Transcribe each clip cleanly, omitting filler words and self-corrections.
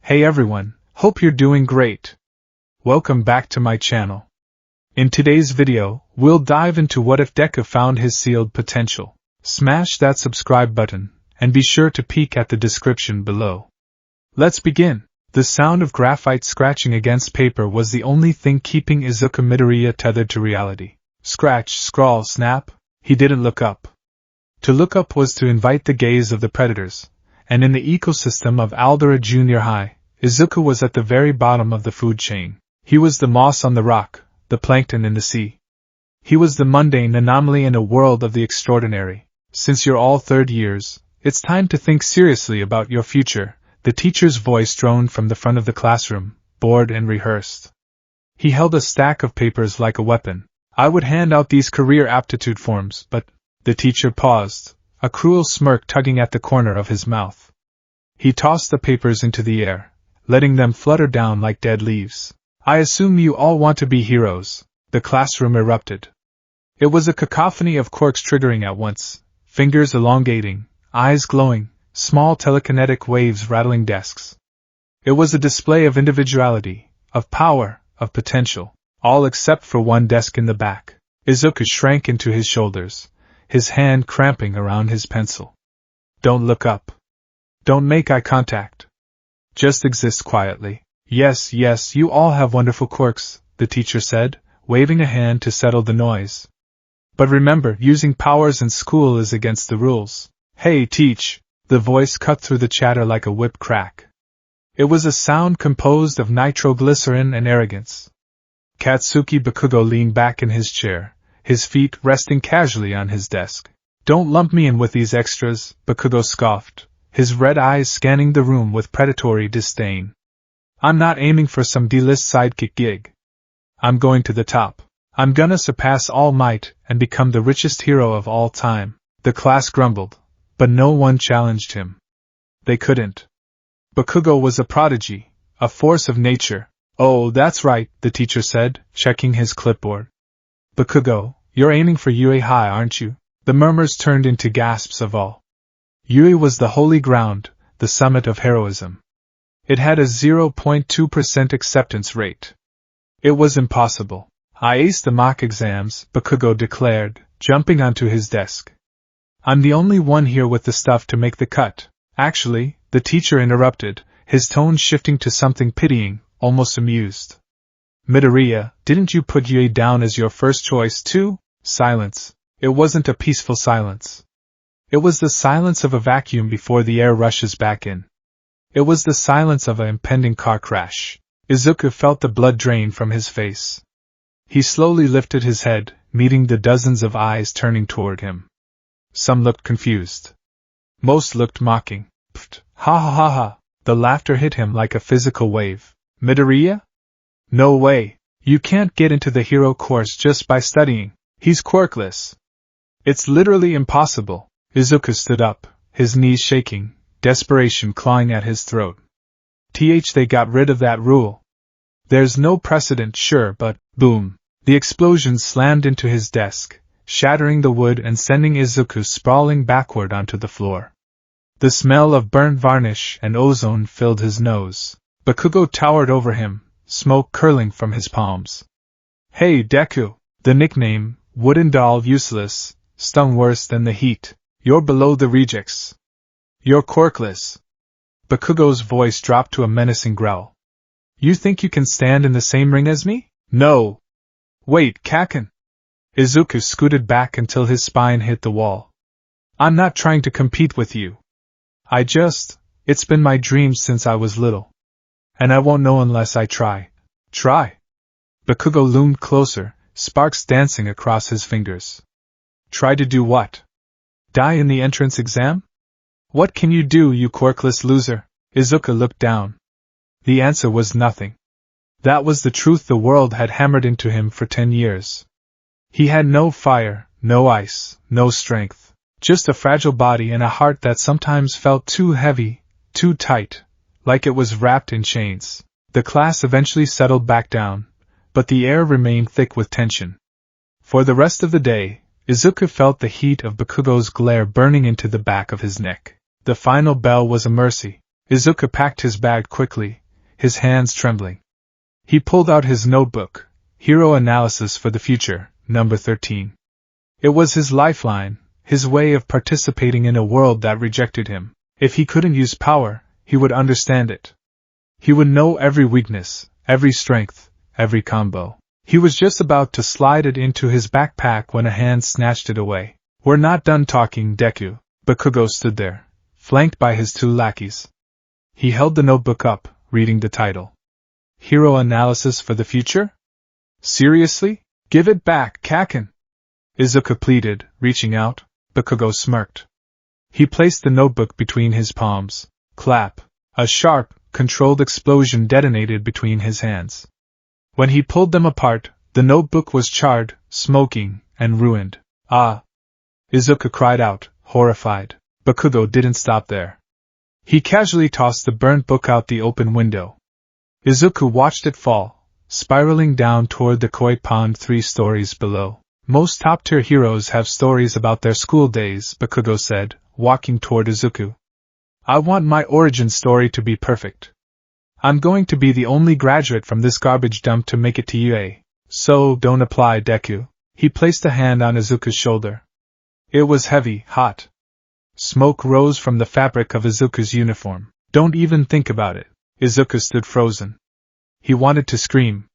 Hey everyone, hope you're doing great. Welcome back to my channel. In today's video, we'll dive into what if Deku found his sealed potential. Smash that subscribe button, and be sure to peek at the description below. Let's begin. The sound of graphite scratching against paper was the only thing keeping Izuku Midoriya tethered to reality. Scratch, scrawl, snap. He didn't look up. To look up was to invite the gaze of the predators, and in the ecosystem of Aldera Junior High, Izuku was at the very bottom of the food chain. He was the moss on the rock, the plankton in the sea. He was the mundane anomaly in a world of the extraordinary. Since you're all third years, it's time to think seriously about your future, the teacher's voice droned from the front of the classroom, bored and rehearsed. He held a stack of papers like a weapon. I would hand out these career aptitude forms, but the teacher paused, a cruel smirk tugging at the corner of his mouth. He tossed the papers into the air, letting them flutter down like dead leaves. I assume you all want to be heroes, the classroom erupted. It was a cacophony of quirks triggering at once, fingers elongating, eyes glowing, small telekinetic waves rattling desks. It was a display of individuality, of power, of potential, all except for one desk in the back. Izuku shrank into his shoulders, his hand cramping around his pencil. Don't look up. Don't make eye contact. Just exist quietly. Yes, you all have wonderful quirks, the teacher said, waving a hand to settle the noise. But remember, using powers in school is against the rules. Hey, teach! The voice cut through the chatter like a whip crack. It was a sound composed of nitroglycerin and arrogance. Katsuki Bakugo leaned back in his chair, his feet resting casually on his desk. Don't lump me in with these extras, Bakugo scoffed, his red eyes scanning the room with predatory disdain. I'm not aiming for some D-list sidekick gig. I'm going to the top. I'm gonna surpass All Might and become the richest hero of all time. The class grumbled, but no one challenged him. They couldn't. Bakugo was a prodigy, a force of nature. Oh, that's right, the teacher said, checking his clipboard. Bakugo, you're aiming for Yui High, aren't you? The murmurs turned into gasps of awe. Yui was the holy ground, the summit of heroism. It had a 0.2% acceptance rate. It was impossible. I aced the mock exams, Bakugo declared, jumping onto his desk. I'm the only one here with the stuff to make the cut. Actually, the teacher interrupted, his tone shifting to something pitying, almost amused. Midoriya, didn't you put Yui down as your first choice too? Silence. It wasn't a peaceful silence. It was the silence of a vacuum before the air rushes back in. It was the silence of an impending car crash. Izuku felt the blood drain from his face. He slowly lifted his head, meeting the dozens of eyes turning toward him. Some looked confused. Most looked mocking. Pfft, ha ha ha ha. The laughter hit him like a physical wave. Midoriya? No way. You can't get into the hero course just by studying. He's quirkless. It's literally impossible. Izuku stood up, his knees shaking, desperation clawing at his throat. They got rid of that rule. There's no precedent, sure, but, boom. The explosion slammed into his desk, shattering the wood and sending Izuku sprawling backward onto the floor. The smell of burnt varnish and ozone filled his nose. Bakugo towered over him, smoke curling from his palms. Hey, Deku! The nickname, wooden doll useless, stung worse than the heat. You're below the rejects. You're quirkless. Bakugo's voice dropped to a menacing growl. You think you can stand in the same ring as me? No. Wait, Kaken. Izuku scooted back until his spine hit the wall. I'm not trying to compete with you. It's been my dream since I was little. And I won't know unless I try. Try? Bakugo loomed closer, sparks dancing across his fingers. Try to do what? Die in the entrance exam? What can you do, you quirkless loser? Izuku looked down. The answer was nothing. That was the truth the world had hammered into him for 10 years. He had no fire, no ice, no strength. Just a fragile body and a heart that sometimes felt too heavy, too tight, like it was wrapped in chains. The class eventually settled back down, but the air remained thick with tension. For the rest of the day, Izuku felt the heat of Bakugo's glare burning into the back of his neck. The final bell was a mercy. Izuku packed his bag quickly, his hands trembling. He pulled out his notebook, Hero Analysis for the Future, number 13. It was his lifeline, his way of participating in a world that rejected him. If he couldn't use power, he would understand it. He would know every weakness, every strength, every combo. He was just about to slide it into his backpack when a hand snatched it away. We're not done talking, Deku. Bakugo stood there, flanked by his two lackeys. He held the notebook up, reading the title. Hero Analysis for the Future? Seriously? Give it back, Kaken! Izuku pleaded, reaching out. Bakugo smirked. He placed the notebook between his palms. Clap! A sharp, controlled explosion detonated between his hands. When he pulled them apart, the notebook was charred, smoking, and ruined. Ah! Izuku cried out, horrified. Bakugo didn't stop there. He casually tossed the burnt book out the open window. Izuku watched it fall, spiraling down toward the koi pond 3 stories below. Most top-tier heroes have stories about their school days, Bakugo said, walking toward Izuku. I want my origin story to be perfect. I'm going to be the only graduate from this garbage dump to make it to UA. So, don't apply, Deku. He placed a hand on Izuku's shoulder. It was heavy, hot. Smoke rose from the fabric of Izuku's uniform. Don't even think about it. Izuku stood frozen. He wanted to scream.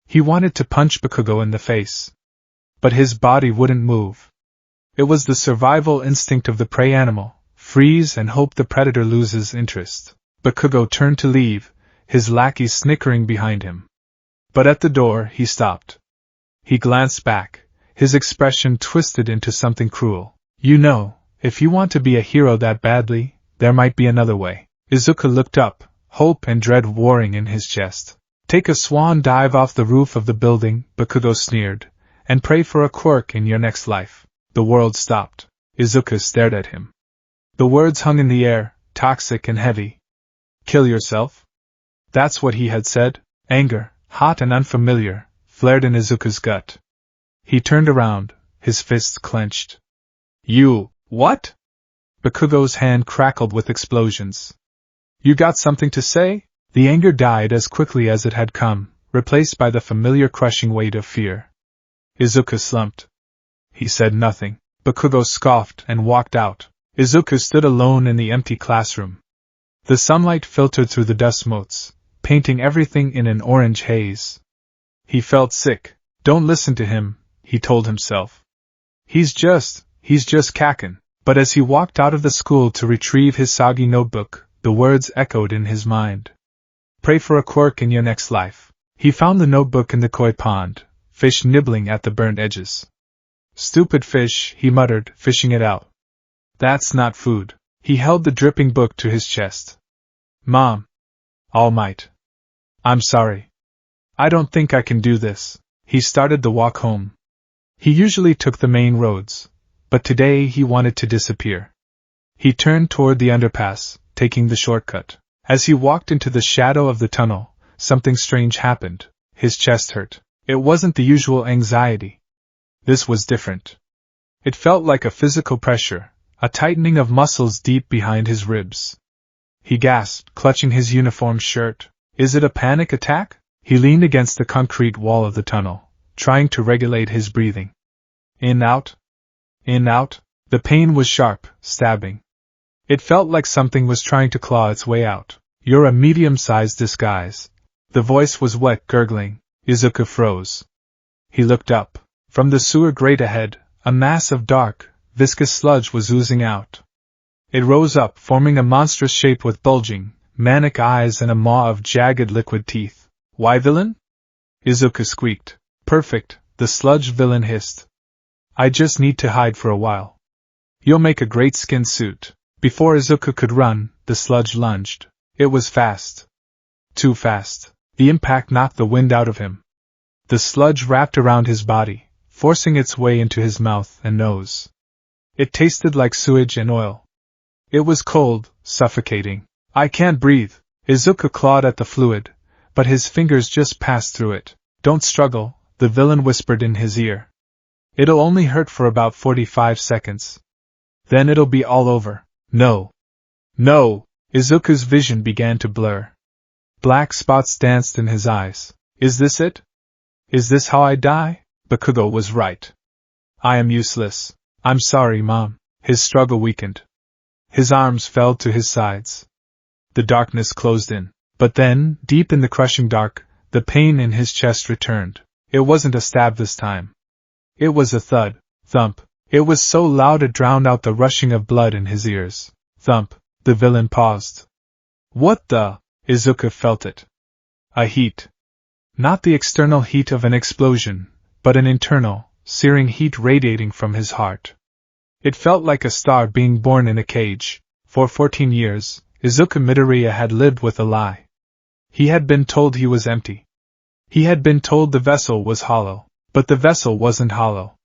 He wanted to punch Bakugo in the face. But his body wouldn't move. It was the survival instinct of the prey animal. Freeze and hope the predator loses interest. Bakugo turned to leave, his lackeys snickering behind him. But at the door, he stopped. He glanced back, his expression twisted into something cruel. You know, if you want to be a hero that badly, there might be another way. Izuku looked up, hope and dread warring in his chest. Take a swan dive off the roof of the building, Bakugo sneered, and pray for a quirk in your next life. The world stopped. Izuku stared at him. The words hung in the air, toxic and heavy. Kill yourself? That's what he had said. Anger, hot and unfamiliar, flared in Izuku's gut. He turned around, his fists clenched. You, what? Bakugo's hand crackled with explosions. You got something to say? The anger died as quickly as it had come, replaced by the familiar crushing weight of fear. Izuku slumped. He said nothing. Bakugo scoffed and walked out. Izuku stood alone in the empty classroom. The sunlight filtered through the dust motes, painting everything in an orange haze. He felt sick. Don't listen to him, he told himself. He's just Kaken. But as he walked out of the school to retrieve his soggy notebook, the words echoed in his mind. Pray for a quirk in your next life. He found the notebook in the koi pond, fish nibbling at the burnt edges. Stupid fish, he muttered, fishing it out. That's not food. He held the dripping book to his chest. Mom. All Might. I'm sorry. I don't think I can do this. He started the walk home. He usually took the main roads, but today he wanted to disappear. He turned toward the underpass, taking the shortcut. As he walked into the shadow of the tunnel, something strange happened. His chest hurt. It wasn't the usual anxiety. This was different. It felt like a physical pressure, a tightening of muscles deep behind his ribs. He gasped, clutching his uniform shirt. Is it a panic attack? He leaned against the concrete wall of the tunnel, trying to regulate his breathing. In, out. In, out. The pain was sharp, stabbing. It felt like something was trying to claw its way out. You're a medium-sized disguise. The voice was wet, gurgling. Izuku froze. He looked up. From the sewer grate ahead, a mass of dark, viscous sludge was oozing out. It rose up, forming a monstrous shape with bulging, manic eyes and a maw of jagged liquid teeth. Why villain? Izuku squeaked. Perfect, the sludge villain hissed. I just need to hide for a while. You'll make a great skin suit. Before Izuku could run, the sludge lunged. It was fast. Too fast. The impact knocked the wind out of him. The sludge wrapped around his body, forcing its way into his mouth and nose. It tasted like sewage and oil. It was cold, suffocating. I can't breathe. Izuku clawed at the fluid, but his fingers just passed through it. Don't struggle, the villain whispered in his ear. It'll only hurt for about 45 seconds. Then it'll be all over. No. No! Izuku's vision began to blur. Black spots danced in his eyes. Is this it? Is this how I die? Bakugo was right. I am useless. I'm sorry, Mom. His struggle weakened. His arms fell to his sides. The darkness closed in. But then, deep in the crushing dark, the pain in his chest returned. It wasn't a stab this time. It was a thud, thump. It was so loud it drowned out the rushing of blood in his ears. Thump. The villain paused. What the? Izuku felt it. A heat. Not the external heat of an explosion, but an internal, searing heat radiating from his heart. It felt like a star being born in a cage. For 14 years, Izuku Midoriya had lived with a lie. He had been told he was empty. He had been told the vessel was hollow, but the vessel wasn't hollow.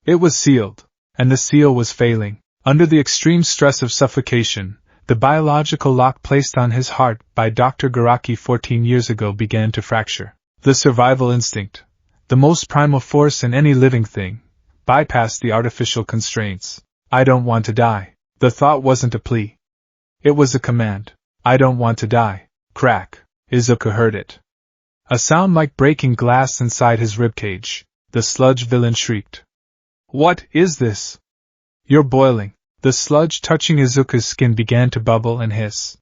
It was sealed, and the seal was failing. Under the extreme stress of suffocation, the biological lock placed on his heart by Dr. Garaki 14 years ago began to fracture. The survival instinct, the most primal force in any living thing, bypassed the artificial constraints. I don't want to die. The thought wasn't a plea. It was a command. I don't want to die. Crack. Izuku heard it. A sound like breaking glass inside his ribcage. The sludge villain shrieked. What is this? You're boiling. The sludge touching Izuku's skin began to bubble and hiss.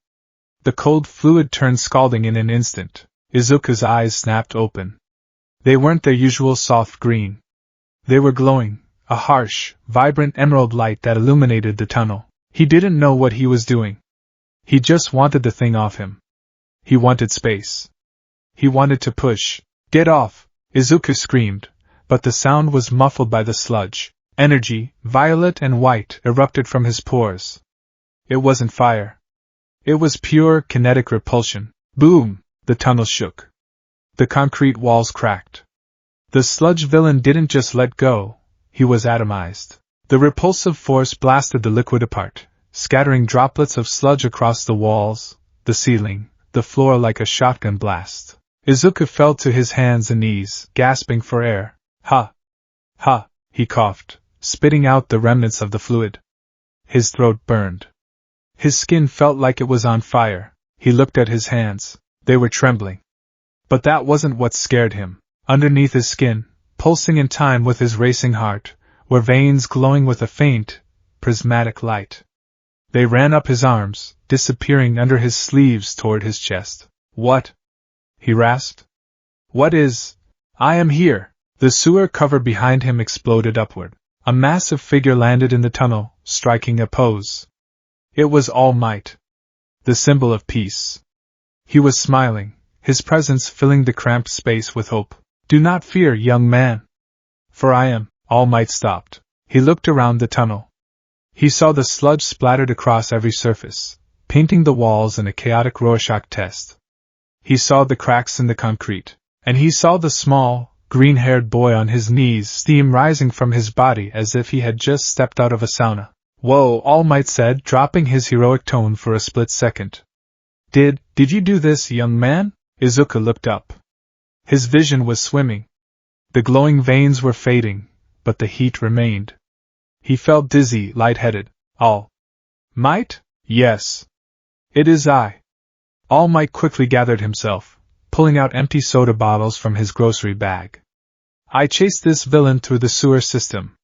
The cold fluid turned scalding in an instant. Izuku's eyes snapped open. They weren't their usual soft green. They were glowing, a harsh, vibrant emerald light that illuminated the tunnel. He didn't know what he was doing. He just wanted the thing off him. He wanted space. He wanted to push. Get off! Izuku screamed, but the sound was muffled by the sludge. Energy, violet and white, erupted from his pores. It wasn't fire. It was pure kinetic repulsion. Boom! The tunnel shook. The concrete walls cracked. The sludge villain didn't just let go, he was atomized. The repulsive force blasted the liquid apart, scattering droplets of sludge across the walls, the ceiling, the floor like a shotgun blast. Izuku fell to his hands and knees, gasping for air. Ha! Ha! He coughed, spitting out the remnants of the fluid. His throat burned. His skin felt like it was on fire. He looked at his hands. They were trembling. But that wasn't what scared him. Underneath his skin, pulsing in time with his racing heart, were veins glowing with a faint, prismatic light. They ran up his arms, disappearing under his sleeves toward his chest. What? He rasped. What is? I am here. The sewer cover behind him exploded upward. A massive figure landed in the tunnel, striking a pose. It was All Might. The symbol of peace. He was smiling, his presence filling the cramped space with hope. Do not fear, young man. For I am. All Might stopped. He looked around the tunnel. He saw the sludge splattered across every surface, painting the walls in a chaotic Rorschach test. He saw the cracks in the concrete, and he saw the small, green-haired boy on his knees, steam rising from his body as if he had just stepped out of a sauna. Whoa, All Might said, dropping his heroic tone for a split second. Did you do this, young man? Izuku looked up. His vision was swimming. The glowing veins were fading, but the heat remained. He felt dizzy, lightheaded. All Might? Yes. It is I. All Might quickly gathered himself, pulling out empty soda bottles from his grocery bag. I chased this villain through the sewer system.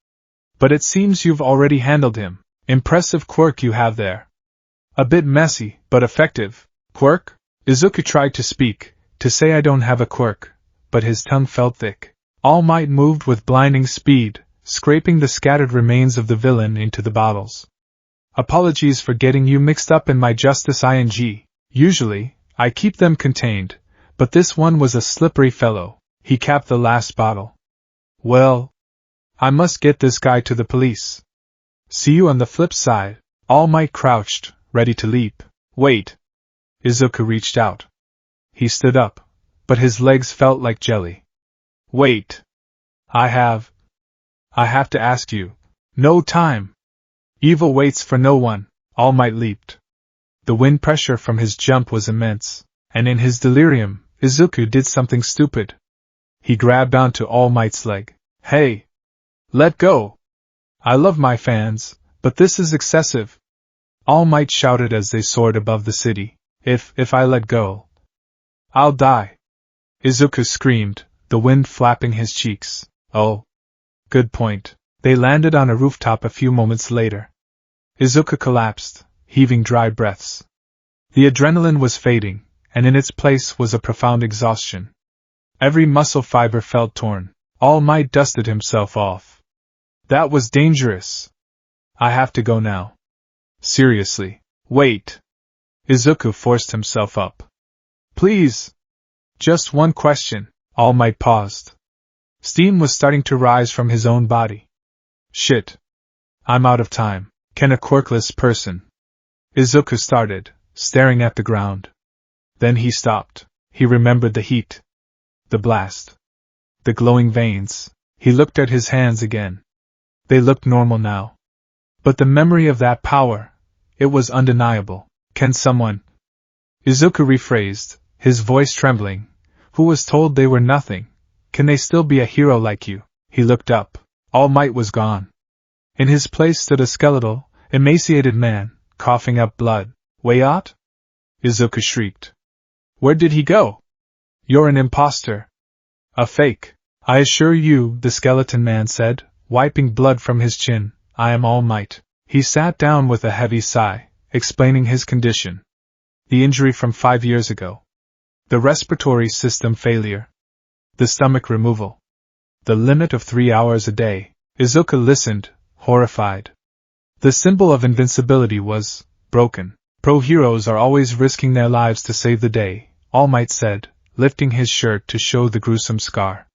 But it seems you've already handled him. Impressive quirk you have there. A bit messy, but effective. Quirk? Izuku tried to speak, to say I don't have a quirk, but his tongue felt thick. All Might moved with blinding speed, scraping the scattered remains of the villain into the bottles. Apologies for getting you mixed up in my justice ing. Usually, I keep them contained, but this one was a slippery fellow. He capped the last bottle. Well, I must get this guy to the police. See you on the flip side. All Might crouched, ready to leap. Wait. Izuku reached out. He stood up, but his legs felt like jelly. Wait. I have to ask you. No time. Evil waits for no one. All Might leaped. The wind pressure from his jump was immense, and in his delirium, Izuku did something stupid. He grabbed onto All Might's leg. Hey! Let go! I love my fans, but this is excessive. All Might shouted as they soared above the city. If I let go, I'll die. Izuku screamed, the wind flapping his cheeks. Oh. Good point. They landed on a rooftop a few moments later. Izuku collapsed, heaving dry breaths. The adrenaline was fading, and in its place was a profound exhaustion. Every muscle fiber felt torn. All Might dusted himself off. That was dangerous. I have to go now. Seriously. Wait. Izuku forced himself up. Please. Just one question. All Might paused. Steam was starting to rise from his own body. Shit. I'm out of time. Can a quirkless person? Izuku started, staring at the ground. Then he stopped. He remembered the heat. The blast. The glowing veins. He looked at his hands again. They looked normal now. But the memory of that power, it was undeniable. Can someone? Izuku rephrased, his voice trembling. Who was told they were nothing? Can they still be a hero like you? He looked up. All Might was gone. In his place stood a skeletal, emaciated man, coughing up blood. Wayot? Izuku shrieked. Where did he go? You're an imposter. A fake. I assure you, the skeleton man said, wiping blood from his chin. I am All Might. He sat down with a heavy sigh, explaining his condition. The injury from 5 years ago. The respiratory system failure. The stomach removal. The limit of 3 hours a day. Izuku listened, horrified. The symbol of invincibility was broken. Pro-heroes are always risking their lives to save the day, All Might said, lifting his shirt to show the gruesome scar.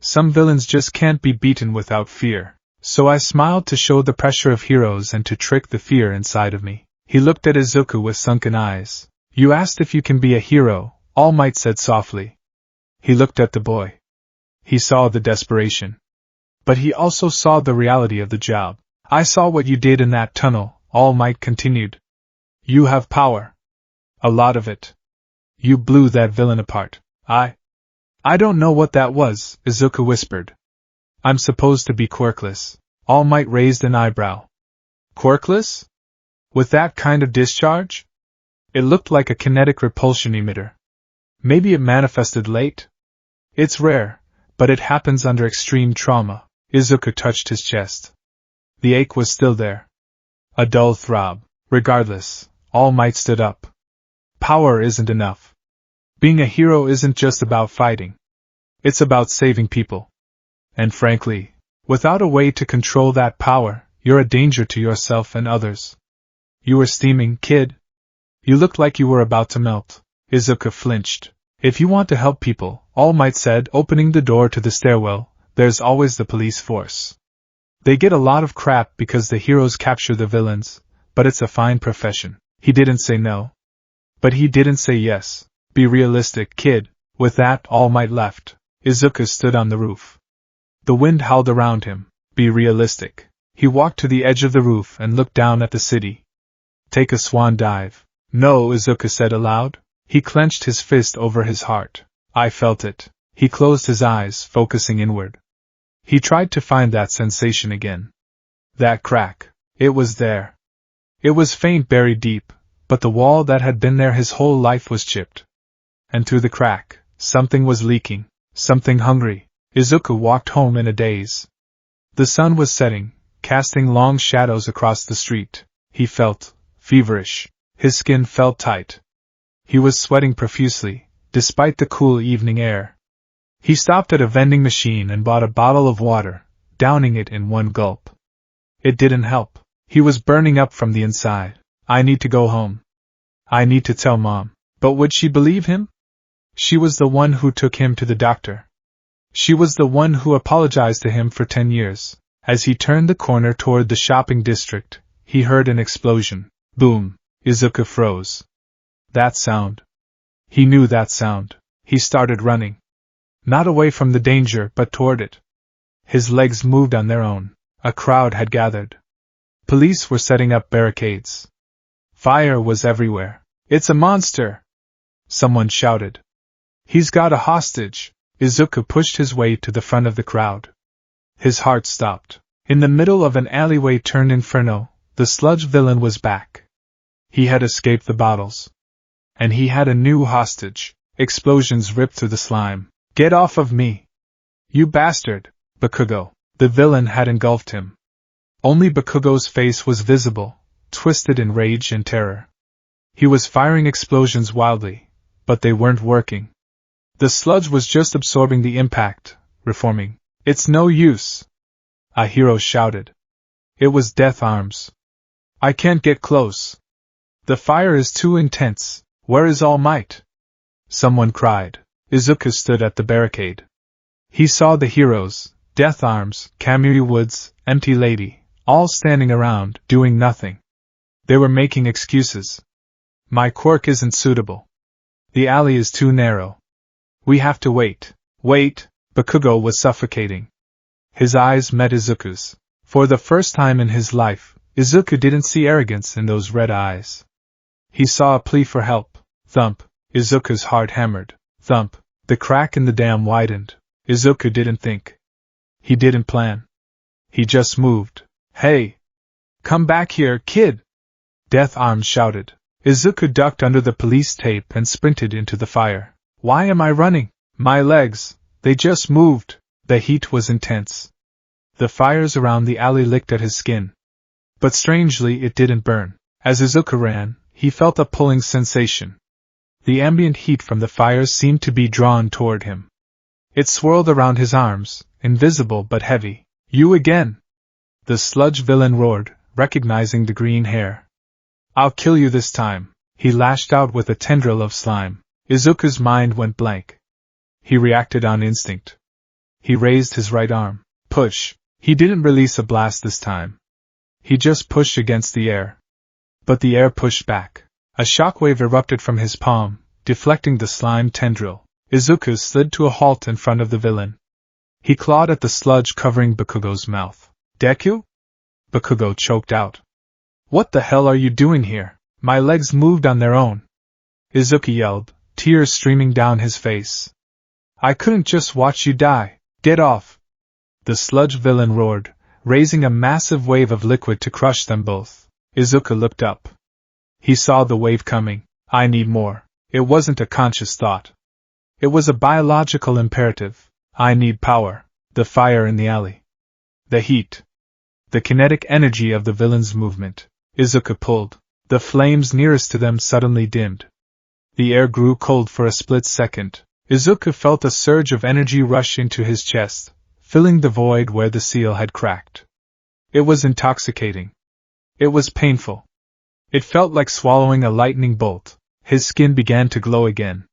Some villains just can't be beaten without fear, so I smiled to show the pressure of heroes and to trick the fear inside of me. He looked at Izuku with sunken eyes. You asked if you can be a hero, All Might said softly. He looked at the boy. He saw the desperation. But he also saw the reality of the job. I saw what you did in that tunnel, All Might continued. You have power. A lot of it. You blew that villain apart. I don't know what that was, Izuku whispered. I'm supposed to be quirkless. All Might raised an eyebrow. Quirkless? With that kind of discharge? It looked like a kinetic repulsion emitter. Maybe it manifested late? It's rare, but it happens under extreme trauma. Izuku touched his chest. The ache was still there. A dull throb. Regardless, All Might stood up. Power isn't enough. Being a hero isn't just about fighting. It's about saving people. And frankly, without a way to control that power, you're a danger to yourself and others. You were steaming, kid. You looked like you were about to melt. Izuku flinched. If you want to help people, All Might said, opening the door to the stairwell, there's always the police force. They get a lot of crap because the heroes capture the villains, but it's a fine profession. He didn't say no. But he didn't say yes. Be realistic, kid. With that, All Might left. Izuku stood on the roof. The wind howled around him. Be realistic. He walked to the edge of the roof and looked down at the city. Take a swan dive. No, Izuku said aloud. He clenched his fist over his heart. I felt it. He closed his eyes, focusing inward. He tried to find that sensation again. That crack. It was there. It was faint, buried deep, but the wall that had been there his whole life was chipped. And through the crack, something was leaking, something hungry. Izuku walked home in a daze. The sun was setting, casting long shadows across the street. He felt feverish. His skin felt tight. He was sweating profusely, despite the cool evening air. He stopped at a vending machine and bought a bottle of water, downing it in one gulp. It didn't help. He was burning up from the inside. I need to go home. I need to tell Mom. But would she believe him? She was the one who took him to the doctor. She was the one who apologized to him for 10 years. As he turned the corner toward the shopping district, he heard an explosion. Boom. Izuku froze. That sound. He knew that sound. He started running. Not away from the danger, but toward it. His legs moved on their own. A crowd had gathered. Police were setting up barricades. Fire was everywhere. It's a monster! Someone shouted. He's got a hostage. Izuku pushed his way to the front of the crowd. His heart stopped. In the middle of an alleyway turned inferno, the sludge villain was back. He had escaped the bottles. And he had a new hostage. Explosions ripped through the slime. Get off of me! You bastard! Bakugo. The villain had engulfed him. Only Bakugo's face was visible, twisted in rage and terror. He was firing explosions wildly, but they weren't working. The sludge was just absorbing the impact, reforming. It's no use! A hero shouted. It was Death Arms. I can't get close. The fire is too intense. Where is All Might? Someone cried. Izuku stood at the barricade. He saw the heroes, Death Arms, Kamui Woods, Empty Lady, all standing around, doing nothing. They were making excuses. My quirk isn't suitable. The alley is too narrow. We have to wait. Wait! Bakugo was suffocating. His eyes met Izuku's. For the first time in his life, Izuku didn't see arrogance in those red eyes. He saw a plea for help. Thump! Izuku's heart hammered. Thump! The crack in the dam widened. Izuku didn't think. He didn't plan. He just moved. Hey! Come back here, kid! Death Arms shouted. Izuku ducked under the police tape and sprinted into the fire. Why am I running? My legs, they just moved. The heat was intense. The fires around the alley licked at his skin. But strangely it didn't burn. As Izuku ran, he felt a pulling sensation. The ambient heat from the fires seemed to be drawn toward him. It swirled around his arms, invisible but heavy. You again! The sludge villain roared, recognizing the green hair. I'll kill you this time. He lashed out with a tendril of slime. Izuku's mind went blank. He reacted on instinct. He raised his right arm. Push. He didn't release a blast this time. He just pushed against the air. But the air pushed back. A shockwave erupted from his palm, deflecting the slime tendril. Izuku slid to a halt in front of the villain. He clawed at the sludge covering Bakugo's mouth. Deku? Bakugo choked out. What the hell are you doing here? My legs moved on their own. Izuku yelled, tears streaming down his face. I couldn't just watch you die. Get off! The sludge villain roared, raising a massive wave of liquid to crush them both. Izuku looked up. He saw the wave coming. I need more. It wasn't a conscious thought. It was a biological imperative. I need power. The fire in the alley. The heat. The kinetic energy of the villain's movement. Izuku pulled. The flames nearest to them suddenly dimmed. The air grew cold for a split second. Izuku felt a surge of energy rush into his chest, filling the void where the seal had cracked. It was intoxicating. It was painful. It felt like swallowing a lightning bolt. His skin began to glow again.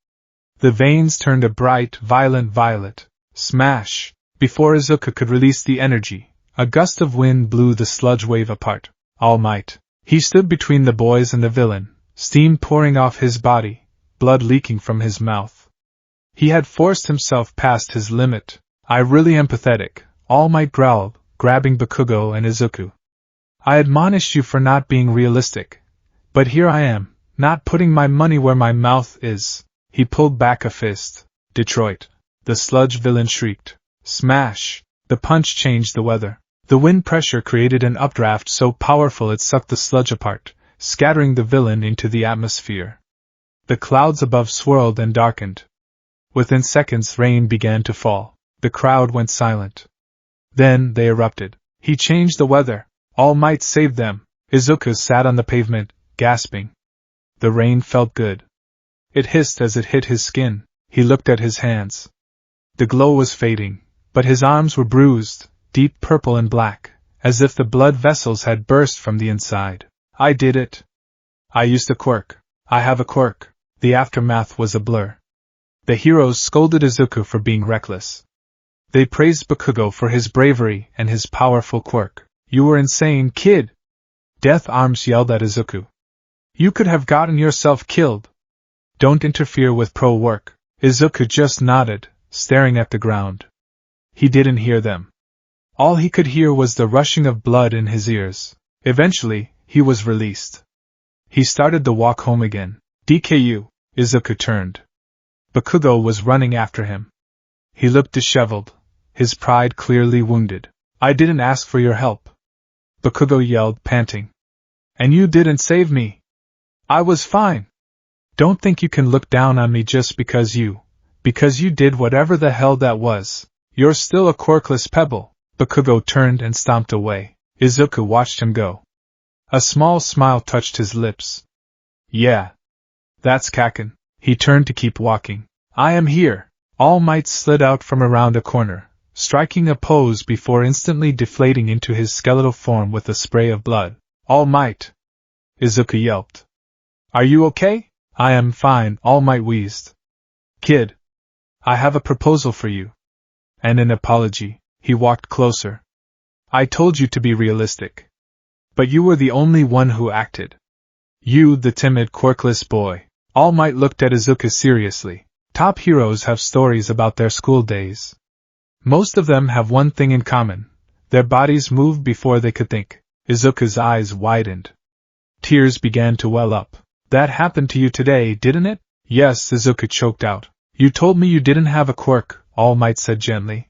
The veins turned a bright, violent violet. Smash! Before Izuku could release the energy, a gust of wind blew the sludge wave apart. All Might. He stood between the boys and the villain, steam pouring off his body, blood leaking from his mouth. He had forced himself past his limit. I really am pathetic, All Might growled, grabbing Bakugo and Izuku. I admonished you for not being realistic. But here I am, not putting my money where my mouth is. He pulled back a fist. Detroit. The sludge villain shrieked. Smash! The punch changed the weather. The wind pressure created an updraft so powerful it sucked the sludge apart, scattering the villain into the atmosphere. The clouds above swirled and darkened. Within seconds rain began to fall. The crowd went silent. Then they erupted. He changed the weather. All Might saved them. Izuku sat on the pavement, gasping. The rain felt good. It hissed as it hit his skin. He looked at his hands. The glow was fading, but his arms were bruised, deep purple and black, as if the blood vessels had burst from the inside. I did it. I used a quirk. I have a quirk. The aftermath was a blur. The heroes scolded Izuku for being reckless. They praised Bakugo for his bravery and his powerful quirk. You were insane, kid! Death Arms yelled at Izuku. You could have gotten yourself killed. Don't interfere with pro work. Izuku just nodded, staring at the ground. He didn't hear them. All he could hear was the rushing of blood in his ears. Eventually, he was released. He started the walk home again. DKU. Izuku turned. Bakugo was running after him. He looked disheveled, his pride clearly wounded. I didn't ask for your help. Bakugo yelled, panting. And you didn't save me. I was fine. Don't think you can look down on me just because you did whatever the hell that was. You're still a quirkless pebble. Bakugo turned and stomped away. Izuku watched him go. A small smile touched his lips. Yeah. That's Kaken. He turned to keep walking. I am here. All Might slid out from around a corner, striking a pose before instantly deflating into his skeletal form with a spray of blood. All Might! Izuku yelped. Are you okay? I am fine, All Might wheezed. Kid. I have a proposal for you. And an apology. He walked closer. I told you to be realistic. But you were the only one who acted. You, the timid, quirkless boy. All Might looked at Izuku seriously. Top heroes have stories about their school days. Most of them have one thing in common. Their bodies moved before they could think. Izuku's eyes widened. Tears began to well up. That happened to you today, didn't it? Yes, Izuku choked out. You told me you didn't have a quirk, All Might said gently.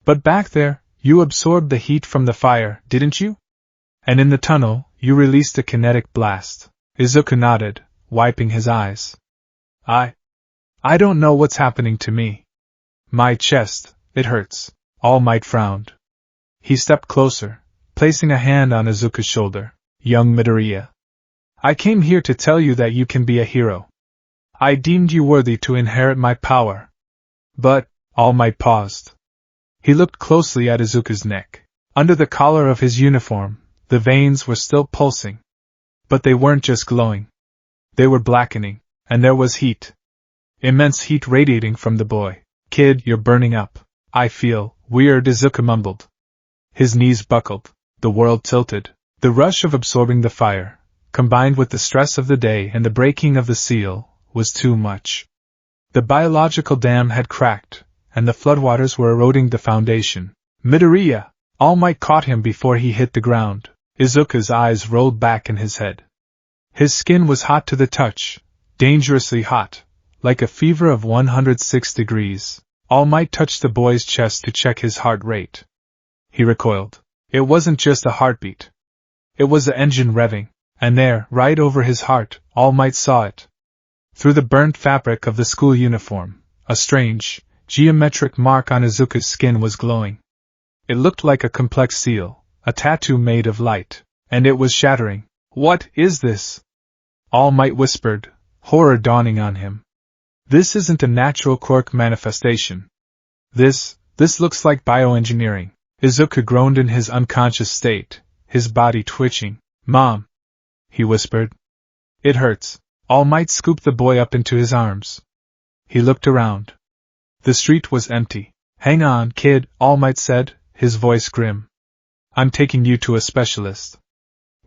But back there, you absorbed the heat from the fire, didn't you? And in the tunnel, you released a kinetic blast. Izuku nodded, wiping his eyes. I don't know what's happening to me. My chest, it hurts. All Might frowned. He stepped closer, placing a hand on Izuku's shoulder. Young Midoriya. I came here to tell you that you can be a hero. I deemed you worthy to inherit my power. But, All Might paused. He looked closely at Izuku's neck. Under the collar of his uniform, the veins were still pulsing. But they weren't just glowing. They were blackening, and there was heat. Immense heat radiating from the boy. Kid, you're burning up. I feel weird, Izuku mumbled. His knees buckled. The world tilted. The rush of absorbing the fire, combined with the stress of the day and the breaking of the seal, was too much. The biological dam had cracked, and the floodwaters were eroding the foundation. Midoriya! All Might caught him before he hit the ground. Izuku's eyes rolled back in his head. His skin was hot to the touch, dangerously hot, like a fever of 106 degrees. All Might touched the boy's chest to check his heart rate. He recoiled. It wasn't just a heartbeat. It was the engine revving, and there, right over his heart, All Might saw it. Through the burnt fabric of the school uniform, a strange, geometric mark on Izuku's skin was glowing. It looked like a complex seal, a tattoo made of light, and it was shattering. What is this? All Might whispered, horror dawning on him. This isn't a natural quirk manifestation. This looks like bioengineering. Izuku groaned in his unconscious state, his body twitching. Mom! He whispered. It hurts. All Might scooped the boy up into his arms. He looked around. The street was empty. Hang on, kid, All Might said, his voice grim. I'm taking you to a specialist.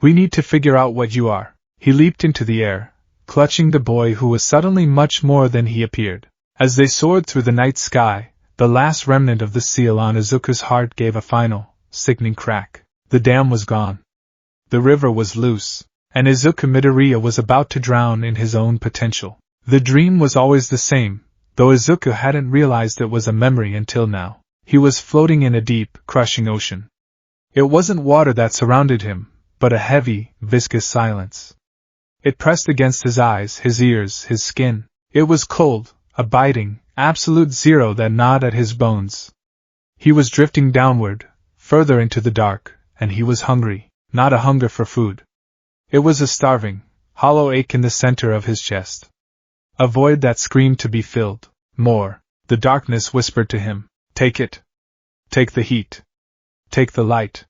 We need to figure out what you are. He leaped into the air, clutching the boy who was suddenly much more than he appeared. As they soared through the night sky, the last remnant of the seal on Izuku's heart gave a final, sickening crack. The dam was gone. The river was loose, and Izuku Midoriya was about to drown in his own potential. The dream was always the same, though Izuku hadn't realized it was a memory until now. He was floating in a deep, crushing ocean. It wasn't water that surrounded him, but a heavy, viscous silence. It pressed against his eyes, his ears, his skin. It was cold, a biting, absolute zero that gnawed at his bones. He was drifting downward, further into the dark, and he was hungry, not a hunger for food. It was a starving, hollow ache in the center of his chest. A void that screamed to be filled. More. The darkness whispered to him. Take it. Take the heat. Take the light.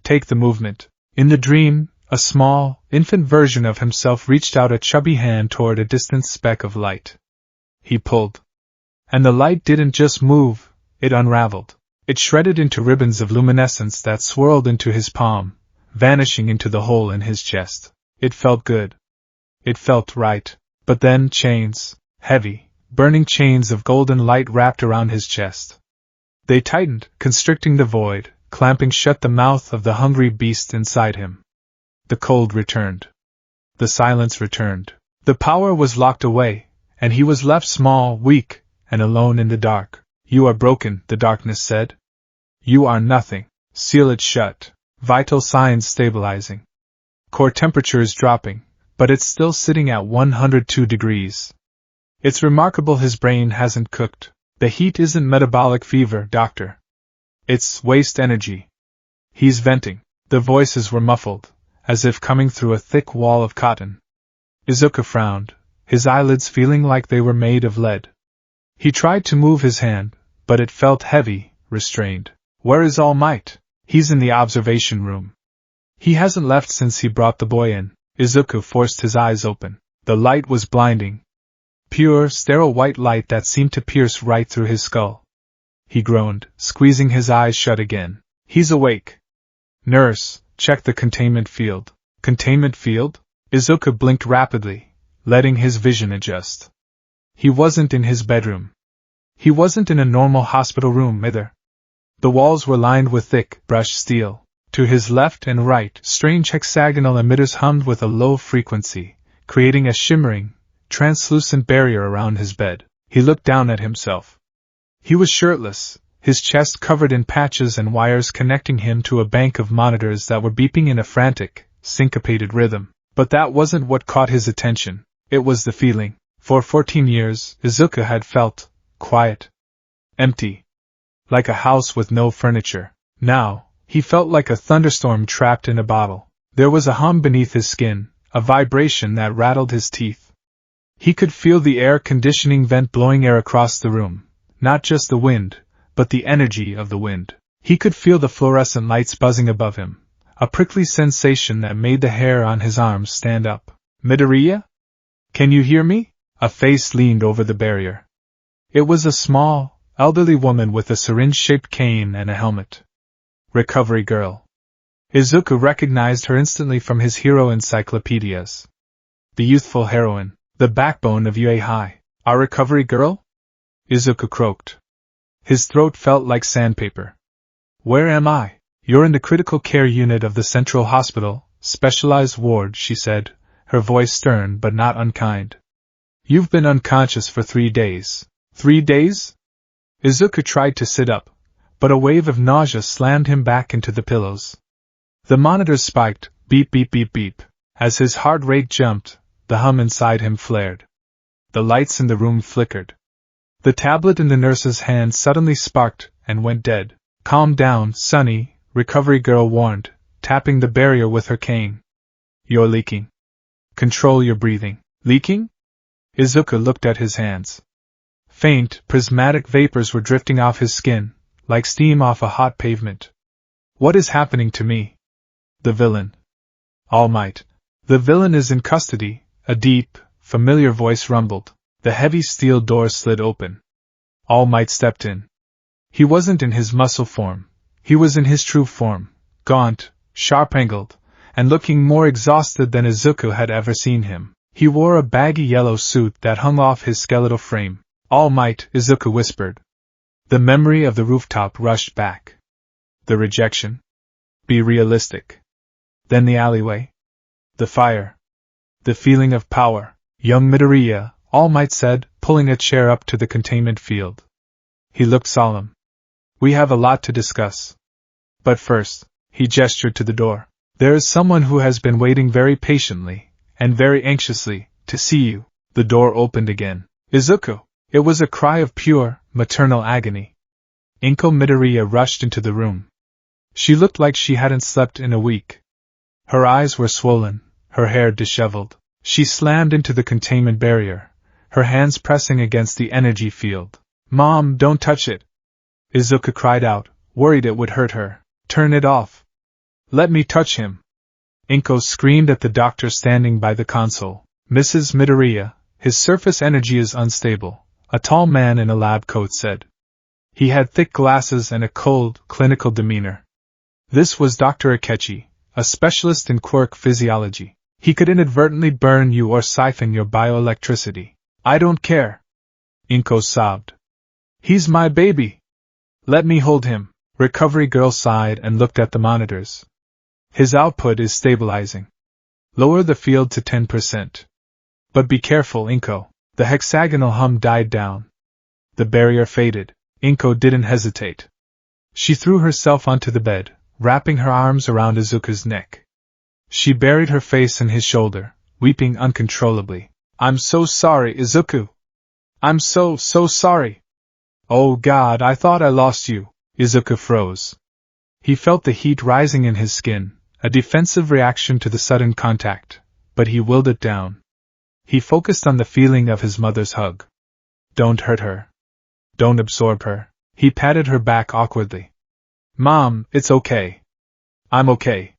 Take the movement. In the dream, a small, infant version of himself reached out a chubby hand toward a distant speck of light. He pulled. And the light didn't just move, it unraveled. It shredded into ribbons of luminescence that swirled into his palm, vanishing into the hole in his chest. It felt good. It felt right. But then chains, heavy, burning chains of golden light wrapped around his chest. They tightened, constricting the void, clamping shut the mouth of the hungry beast inside him. The cold returned. The silence returned. The power was locked away, and he was left small, weak, and alone in the dark. You are broken, the darkness said. You are nothing. Seal it shut. Vital signs stabilizing. Core temperatures dropping. but it's still sitting at 102 degrees. It's remarkable his brain hasn't cooked. The heat isn't metabolic fever, doctor. It's waste energy. He's venting. The voices were muffled, as if coming through a thick wall of cotton. Izuku frowned, his eyelids feeling like they were made of lead. He tried to move his hand, but it felt heavy, restrained. Where is All Might? He's in the observation room. He hasn't left since he brought the boy in. Izuku forced his eyes open. The light was blinding. Pure, sterile white light that seemed to pierce right through his skull. He groaned, squeezing his eyes shut again. He's awake. Nurse, check the containment field. Containment field? Izuku blinked rapidly, letting his vision adjust. He wasn't in his bedroom. He wasn't in a normal hospital room either. The walls were lined with thick, brushed steel. To his left and right, strange hexagonal emitters hummed with a low frequency, creating a shimmering, translucent barrier around his bed. He looked down at himself. He was shirtless, his chest covered in patches and wires connecting him to a bank of monitors that were beeping in a frantic, syncopated rhythm. But that wasn't what caught his attention. It was the feeling. For 14 years, Izuku had felt quiet, empty, like a house with no furniture. Now, he felt like a thunderstorm trapped in a bottle. There was a hum beneath his skin, a vibration that rattled his teeth. He could feel the air conditioning vent blowing air across the room, not just the wind, but the energy of the wind. He could feel the fluorescent lights buzzing above him, a prickly sensation that made the hair on his arms stand up. Midoriya? Can you hear me? A face leaned over the barrier. It was a small, elderly woman with a syringe-shaped cane and a helmet. Recovery girl. Izuku recognized her instantly from his hero encyclopedias. The youthful heroine, the backbone of UA High. Our recovery girl? Izuku croaked. His throat felt like sandpaper. Where am I? You're in the critical care unit of the Central Hospital, specialized ward, she said, her voice stern but not unkind. You've been unconscious for 3 days. 3 days? Izuku tried to sit up, but a wave of nausea slammed him back into the pillows. The monitors spiked, beep beep beep beep. As his heart rate jumped, the hum inside him flared. The lights in the room flickered. The tablet in the nurse's hand suddenly sparked and went dead. Calm down, Sonny, recovery girl warned, tapping the barrier with her cane. You're leaking. Control your breathing. Leaking? Izuku looked at his hands. Faint, prismatic vapors were drifting off his skin, like steam off a hot pavement. What is happening to me? The villain. All Might. The villain is in custody, a deep, familiar voice rumbled. The heavy steel door slid open. All Might stepped in. He wasn't in his muscle form. He was in his true form, gaunt, sharp-angled, and looking more exhausted than Izuku had ever seen him. He wore a baggy yellow suit that hung off his skeletal frame. All Might, Izuku whispered. The memory of the rooftop rushed back. The rejection. Be realistic. Then the alleyway. The fire. The feeling of power. Young Midoriya, All Might said, pulling a chair up to the containment field. He looked solemn. We have a lot to discuss. But first, he gestured to the door. There is someone who has been waiting very patiently, and very anxiously, to see you. The door opened again. Izuku! It was a cry of pure, maternal agony. Inko Midoriya rushed into the room. She looked like she hadn't slept in a week. Her eyes were swollen, her hair disheveled. She slammed into the containment barrier, her hands pressing against the energy field. Mom, don't touch it! Izuku cried out, worried it would hurt her. Turn it off. Let me touch him. Inko screamed at the doctor standing by the console. Mrs. Midoriya, his surface energy is unstable, a tall man in a lab coat said. He had thick glasses and a cold, clinical demeanor. This was Dr. Akechi, a specialist in quirk physiology. He could inadvertently burn you or siphon your bioelectricity. I don't care. Inko sobbed. He's my baby. Let me hold him. Recovery girl sighed and looked at the monitors. His output is stabilizing. Lower the field to 10%. But be careful, Inko. The hexagonal hum died down. The barrier faded. Inko didn't hesitate. She threw herself onto the bed, wrapping her arms around Izuku's neck. She buried her face in his shoulder, weeping uncontrollably. I'm so sorry, Izuku. I'm so sorry. Oh God, I thought I lost you. Izuku froze. He felt the heat rising in his skin, a defensive reaction to the sudden contact, but he willed it down. He focused on the feeling of his mother's hug. Don't hurt her. Don't absorb her. He patted her back awkwardly. Mom, it's okay. I'm okay.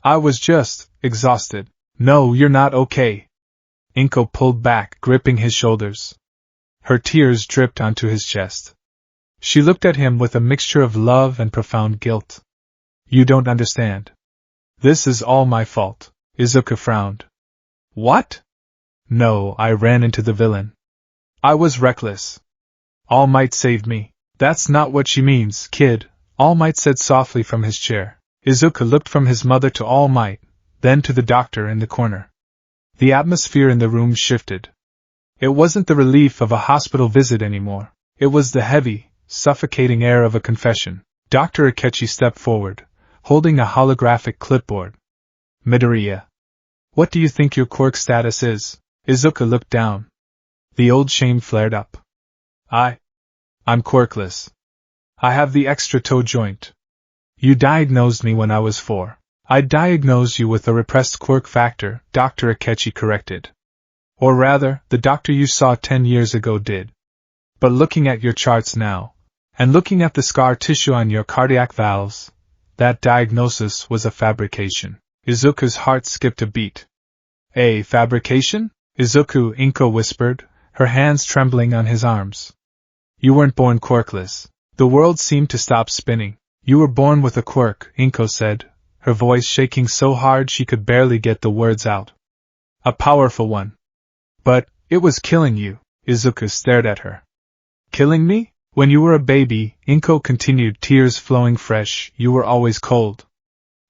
I was just exhausted. No, you're not okay. Inko pulled back, gripping his shoulders. Her tears dripped onto his chest. She looked at him with a mixture of love and profound guilt. You don't understand. This is all my fault. Izuku frowned. What? No, I ran into the villain. I was reckless. All Might saved me. That's not what she means, kid, All Might said softly from his chair. Izuku looked from his mother to All Might, then to the doctor in the corner. The atmosphere in the room shifted. It wasn't the relief of a hospital visit anymore. It was the heavy, suffocating air of a confession. Dr. Akechi stepped forward, holding a holographic clipboard. Midoriya. What do you think your quirk status is? Izuku looked down. The old shame flared up. I'm quirkless. I have the extra toe joint. You diagnosed me when I was 4. I diagnosed you with a repressed quirk factor, Dr. Akechi corrected. Or rather, the doctor you saw 10 years ago did. But looking at your charts now, and looking at the scar tissue on your cardiac valves, that diagnosis was a fabrication. Izuku's heart skipped a beat. A fabrication? Izuku, Inko whispered, her hands trembling on his arms. You weren't born quirkless. The world seemed to stop spinning. You were born with a quirk, Inko said, her voice shaking so hard she could barely get the words out. A powerful one. But it was killing you. Izuku stared at her. Killing me? When you were a baby, Inko continued, tears flowing fresh, you were always cold.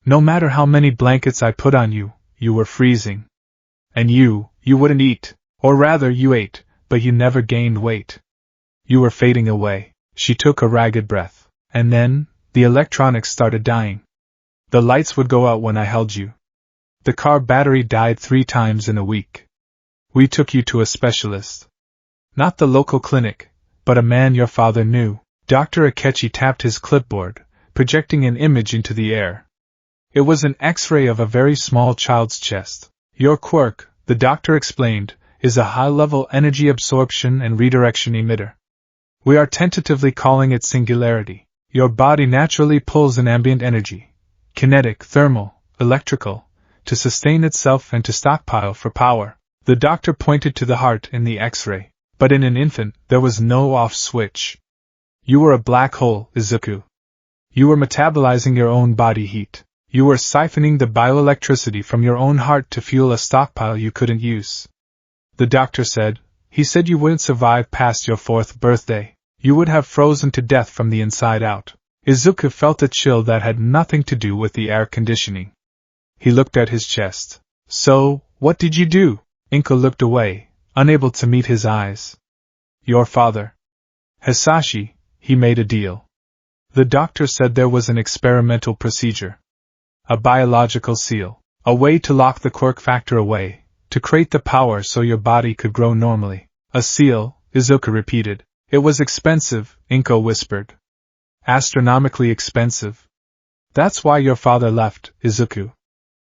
No matter how many blankets I put on you, you were freezing. And you wouldn't eat. Or rather, you ate, but you never gained weight. You were fading away. She took a ragged breath. And then, the electronics started dying. The lights would go out when I held you. The car battery died 3 times in a week. We took you to a specialist. Not the local clinic, but a man your father knew. Dr. Akechi tapped his clipboard, projecting an image into the air. It was an X-ray of a very small child's chest. Your quirk, the doctor explained, is a high-level energy absorption and redirection emitter. We are tentatively calling it singularity. Your body naturally pulls in ambient energy, kinetic, thermal, electrical, to sustain itself and to stockpile for power. The doctor pointed to the heart in the X-ray, but in an infant, there was no off switch. You were a black hole, Izuku. You were metabolizing your own body heat. You were siphoning the bioelectricity from your own heart to fuel a stockpile you couldn't use. The doctor said, he said you wouldn't survive past your 4th birthday. You would have frozen to death from the inside out. Izuku felt a chill that had nothing to do with the air conditioning. He looked at his chest. So, what did you do? Inko looked away, unable to meet his eyes. Your father. Hisashi, he made a deal. The doctor said there was an experimental procedure. A biological seal. A way to lock the quirk factor away, to create the power so your body could grow normally. A seal, Izuku repeated. It was expensive, Inko whispered. Astronomically expensive. That's why your father left, Izuku.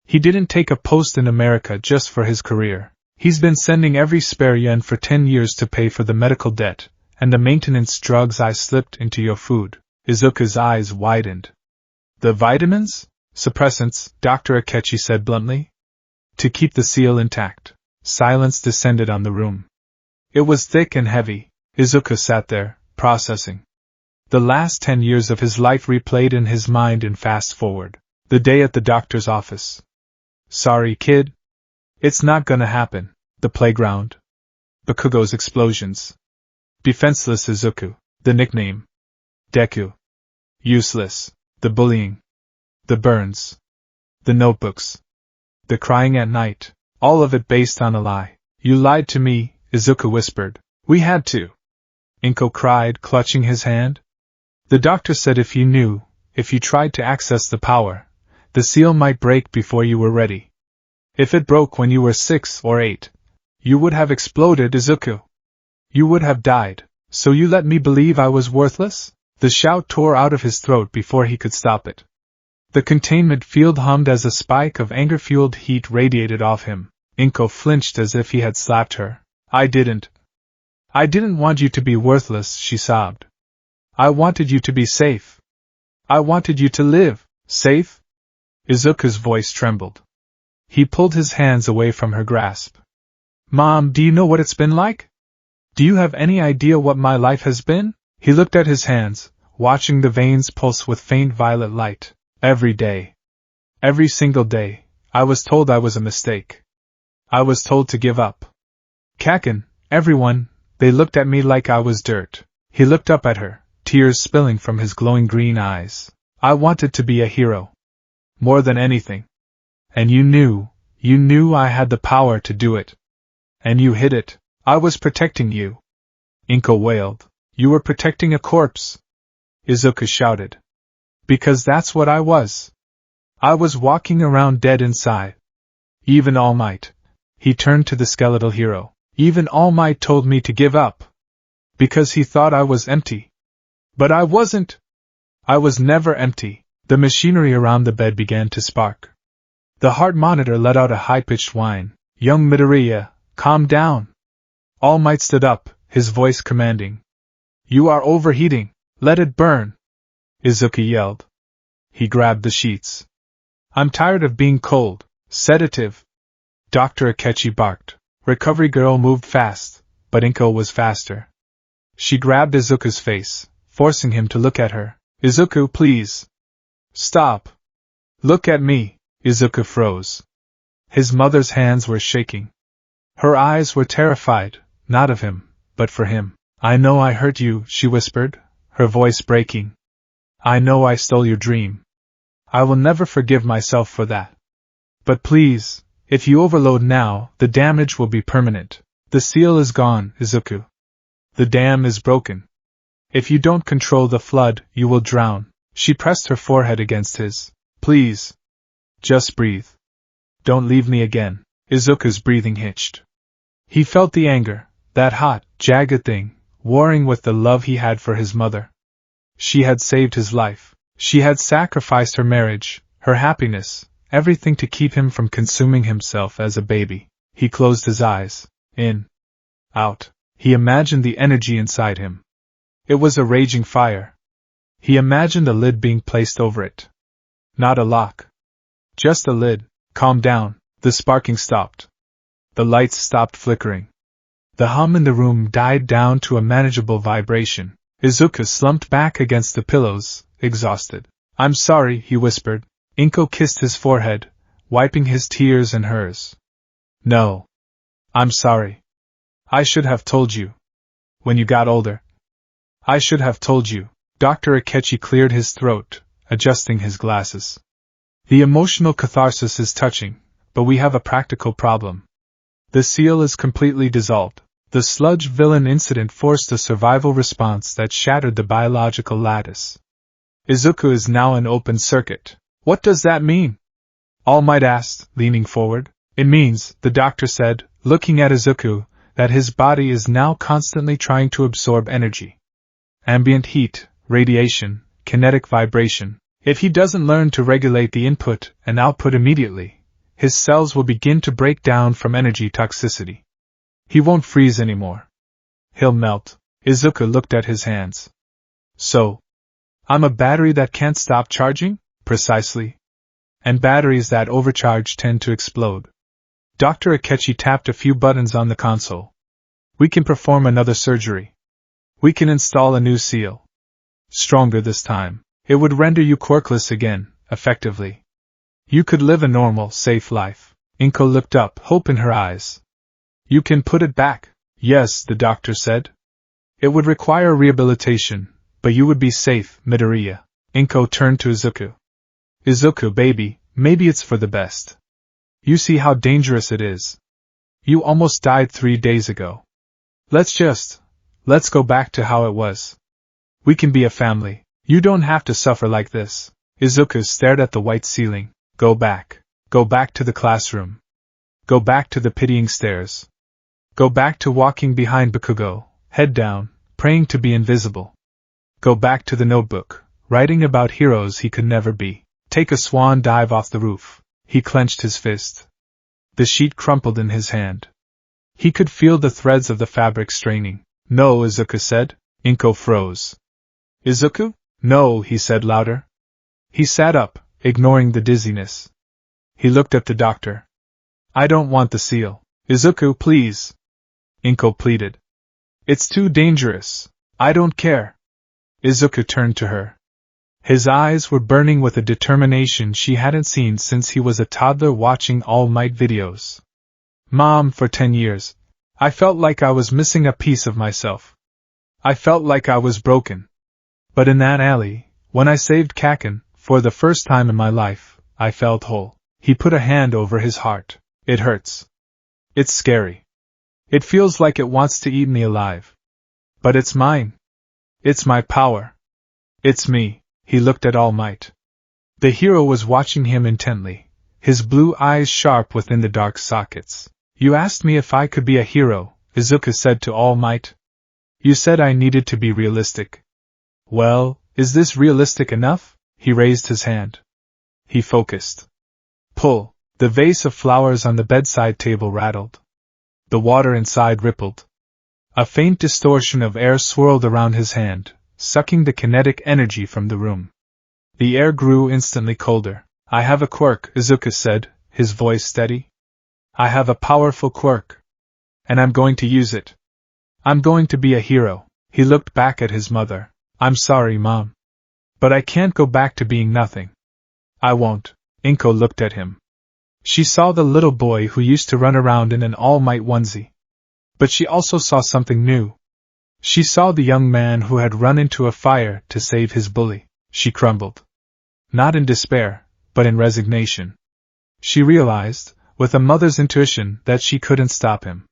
He didn't take a post in America just for his career. He's been sending every spare yen for 10 years to pay for the medical debt, and the maintenance drugs I slipped into your food. Izuku's eyes widened. The vitamins? Suppressants, Dr. Akechi said bluntly. To keep the seal intact. Silence descended on the room. It was thick and heavy. Izuku sat there, processing. The last 10 years of his life replayed in his mind in fast forward. The day at the doctor's office. Sorry, kid. It's not gonna happen. The playground. Bakugo's explosions. Defenseless Izuku. The nickname. Deku. Useless. The bullying. The burns. The notebooks. The crying at night. All of it based on a lie. You lied to me, Izuku whispered. We had to. Inko cried, clutching his hand. The doctor said if you tried to access the power, the seal might break before you were ready. If it broke when you were 6 or 8, you would have exploded, Izuku. You would have died, so you let me believe I was worthless? The shout tore out of his throat before he could stop it. The containment field hummed as a spike of anger-fueled heat radiated off him. Inko flinched as if he had slapped her. I didn't want you to be worthless, she sobbed. I wanted you to be safe. I wanted you to live. Safe? Izuku's voice trembled. He pulled his hands away from her grasp. Mom, do you know what it's been like? Do you have any idea what my life has been? He looked at his hands, watching the veins pulse with faint violet light. Every day. Every single day, I was told I was a mistake. I was told to give up. Kaken, everyone, they looked at me like I was dirt. He looked up at her, tears spilling from his glowing green eyes. I wanted to be a hero. More than anything. And you knew I had the power to do it. And you hid it. I was protecting you. Inko wailed. You were protecting a corpse. Izuku shouted. Because that's what I was. I was walking around dead inside. Even All Might. He turned to the skeletal hero. Even All Might told me to give up. Because he thought I was empty. But I wasn't. I was never empty. The machinery around the bed began to spark. The heart monitor let out a high-pitched whine. Young Midoriya, calm down. All Might stood up, his voice commanding. You are overheating. Let it burn. Izuku yelled. He grabbed the sheets. I'm tired of being cold. Sedative. Dr. Akechi barked. Recovery Girl moved fast, but Inko was faster. She grabbed Izuku's face, forcing him to look at her. Izuku, please. Stop. Look at me. Izuku froze. His mother's hands were shaking. Her eyes were terrified, not of him, but for him. I know I hurt you, she whispered, her voice breaking. I know I stole your dream. I will never forgive myself for that. But please, if you overload now, the damage will be permanent. The seal is gone, Izuku. The dam is broken. If you don't control the flood, you will drown. She pressed her forehead against his. Please. Just breathe. Don't leave me again. Izuku's breathing hitched. He felt the anger, that hot, jagged thing, warring with the love he had for his mother. She had saved his life. She had sacrificed her marriage, her happiness, everything to keep him from consuming himself as a baby. He closed his eyes. In. Out. He imagined the energy inside him. It was a raging fire. He imagined a lid being placed over it. Not a lock. Just a lid. Calm down. The sparking stopped. The lights stopped flickering. The hum in the room died down to a manageable vibration. Izuku slumped back against the pillows, exhausted. I'm sorry, he whispered. Inko kissed his forehead, wiping his tears and hers. No. I'm sorry. I should have told you. When you got older. I should have told you. Dr. Akechi cleared his throat, adjusting his glasses. The emotional catharsis is touching, but we have a practical problem. The seal is completely dissolved. The sludge villain incident forced a survival response that shattered the biological lattice. Izuku is now an open circuit. What does that mean? All Might asked, leaning forward. It means, the doctor said, looking at Izuku, that his body is now constantly trying to absorb energy. Ambient heat, radiation, kinetic vibration. If he doesn't learn to regulate the input and output immediately, his cells will begin to break down from energy toxicity. He won't freeze anymore. He'll melt. Izuku looked at his hands. So, I'm a battery that can't stop charging? Precisely. And batteries that overcharge tend to explode. Dr. Akechi tapped a few buttons on the console. We can perform another surgery. We can install a new seal. Stronger this time. It would render you quirkless again, effectively. You could live a normal, safe life. Inko looked up, hope in her eyes. You can put it back. Yes, the doctor said. It would require rehabilitation, but you would be safe, Midoriya. Inko turned to Izuku. Izuku, baby, maybe it's for the best. You see how dangerous it is. You almost died 3 days ago. Let's go back to how it was. We can be a family. You don't have to suffer like this. Izuku stared at the white ceiling. Go back to the classroom. Go back to the pitying stares. Go back to walking behind Bakugo, head down, praying to be invisible. Go back to the notebook, writing about heroes he could never be. Take a swan dive off the roof. He clenched his fist. The sheet crumpled in his hand. He could feel the threads of the fabric straining. No, Izuku said. Inko froze. Izuku? No, he said louder. He sat up, ignoring the dizziness. He looked at the doctor. I don't want the seal. Izuku, please. Inko pleaded. It's too dangerous. I don't care. Izuku turned to her. His eyes were burning with a determination she hadn't seen since he was a toddler watching All Might videos. Mom, for 10 years, I felt like I was missing a piece of myself. I felt like I was broken. But in that alley, when I saved Kaken, for the first time in my life, I felt whole. He put a hand over his heart. It hurts. It's scary. It feels like it wants to eat me alive. But it's mine. It's my power. It's me. He looked at All Might. The hero was watching him intently, his blue eyes sharp within the dark sockets. You asked me if I could be a hero, Izuku said to All Might. You said I needed to be realistic. Well, is this realistic enough? He raised his hand. He focused. Pull. The vase of flowers on the bedside table rattled. The water inside rippled. A faint distortion of air swirled around his hand, sucking the kinetic energy from the room. The air grew instantly colder. I have a quirk, Izuku said, his voice steady. I have a powerful quirk. And I'm going to use it. I'm going to be a hero. He looked back at his mother. I'm sorry, Mom. But I can't go back to being nothing. I won't. Inko looked at him. She saw the little boy who used to run around in an All Might onesie. But she also saw something new. She saw the young man who had run into a fire to save his bully. She crumbled. Not in despair, but in resignation. She realized, with a mother's intuition, that she couldn't stop him.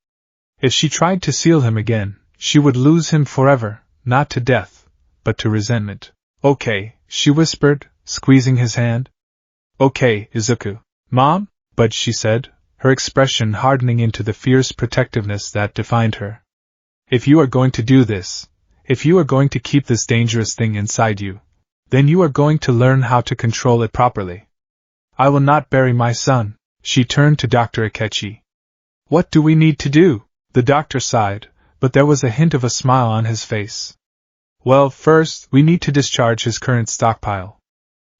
If she tried to seal him again, she would lose him forever, not to death, but to resentment. Okay, she whispered, squeezing his hand. Okay, Izuku. Mom? But she said, her expression hardening into the fierce protectiveness that defined her. If you are going to do this, if you are going to keep this dangerous thing inside you, then you are going to learn how to control it properly. I will not bury my son. She turned to Dr. Akechi. What do we need to do? The doctor sighed, but there was a hint of a smile on his face. Well, first, we need to discharge his current stockpile.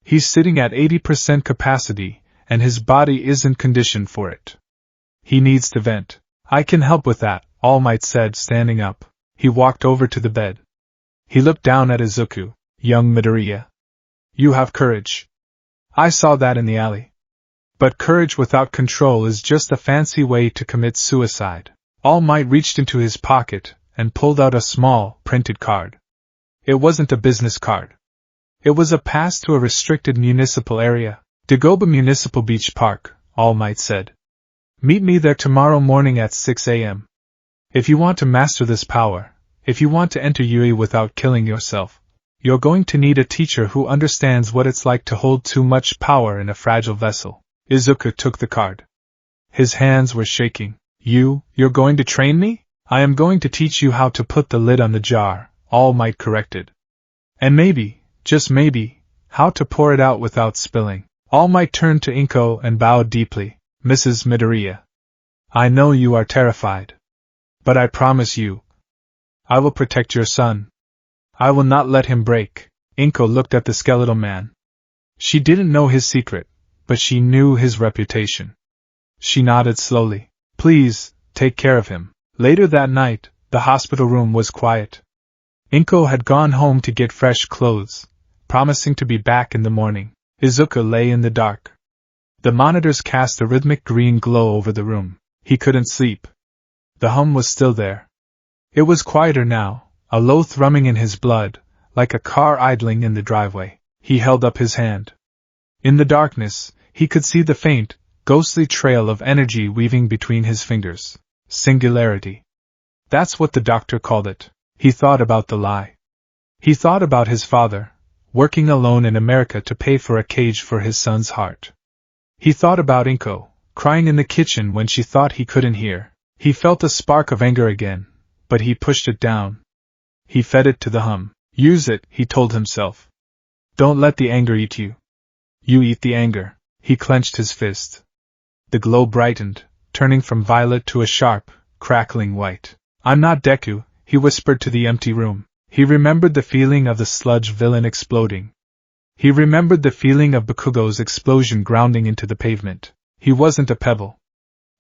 He's sitting at 80% capacity, and his body isn't conditioned for it. He needs to vent. I can help with that, All Might said, standing up. He walked over to the bed. He looked down at Izuku. Young Midoriya. You have courage. I saw that in the alley. But courage without control is just a fancy way to commit suicide. All Might reached into his pocket and pulled out a small, printed card. It wasn't a business card. It was a pass to a restricted municipal area. Dagoba Municipal Beach Park, All Might said. Meet me there tomorrow morning at 6 a.m. If you want to master this power, if you want to enter UE without killing yourself, you're going to need a teacher who understands what it's like to hold too much power in a fragile vessel. Izuku took the card. His hands were shaking. You're going to train me? I am going to teach you how to put the lid on the jar, All Might corrected. And maybe, just maybe, how to pour it out without spilling. All Might turned to Inko and bowed deeply. Mrs. Midoriya. I know you are terrified. But I promise you, I will protect your son. I will not let him break. Inko looked at the skeletal man. She didn't know his secret, but she knew his reputation. She nodded slowly. Please, take care of him. Later that night, the hospital room was quiet. Inko had gone home to get fresh clothes, promising to be back in the morning. Izuku lay in the dark. The monitors cast a rhythmic green glow over the room. He couldn't sleep. The hum was still there. It was quieter now, a low thrumming in his blood, like a car idling in the driveway. He held up his hand. In the darkness, he could see the faint, ghostly trail of energy weaving between his fingers. Singularity. That's what the doctor called it. He thought about the lie. He thought about his father, working alone in America to pay for a cage for his son's heart. He thought about Inko, crying in the kitchen when she thought he couldn't hear. He felt a spark of anger again, but he pushed it down. He fed it to the hum. Use it, he told himself. Don't let the anger eat you. You eat the anger. He clenched his fist. The glow brightened, turning from violet to a sharp, crackling white. I'm not Deku, he whispered to the empty room. He remembered the feeling of the sludge villain exploding. He remembered the feeling of Bakugo's explosion grounding into the pavement. He wasn't a pebble.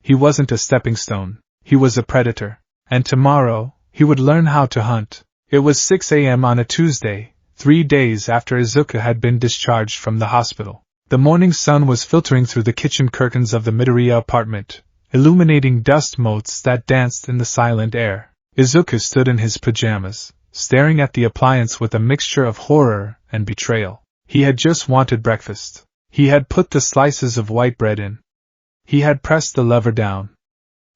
He wasn't a stepping stone. He was a predator. And tomorrow, he would learn how to hunt. It was 6 a.m. on a Tuesday, 3 days after Izuku had been discharged from the hospital. The morning sun was filtering through the kitchen curtains of the Midoriya apartment, illuminating dust motes that danced in the silent air. Izuku stood in his pajamas, staring at the appliance with a mixture of horror and betrayal. He had just wanted breakfast. He had put the slices of white bread in. He had pressed the lever down.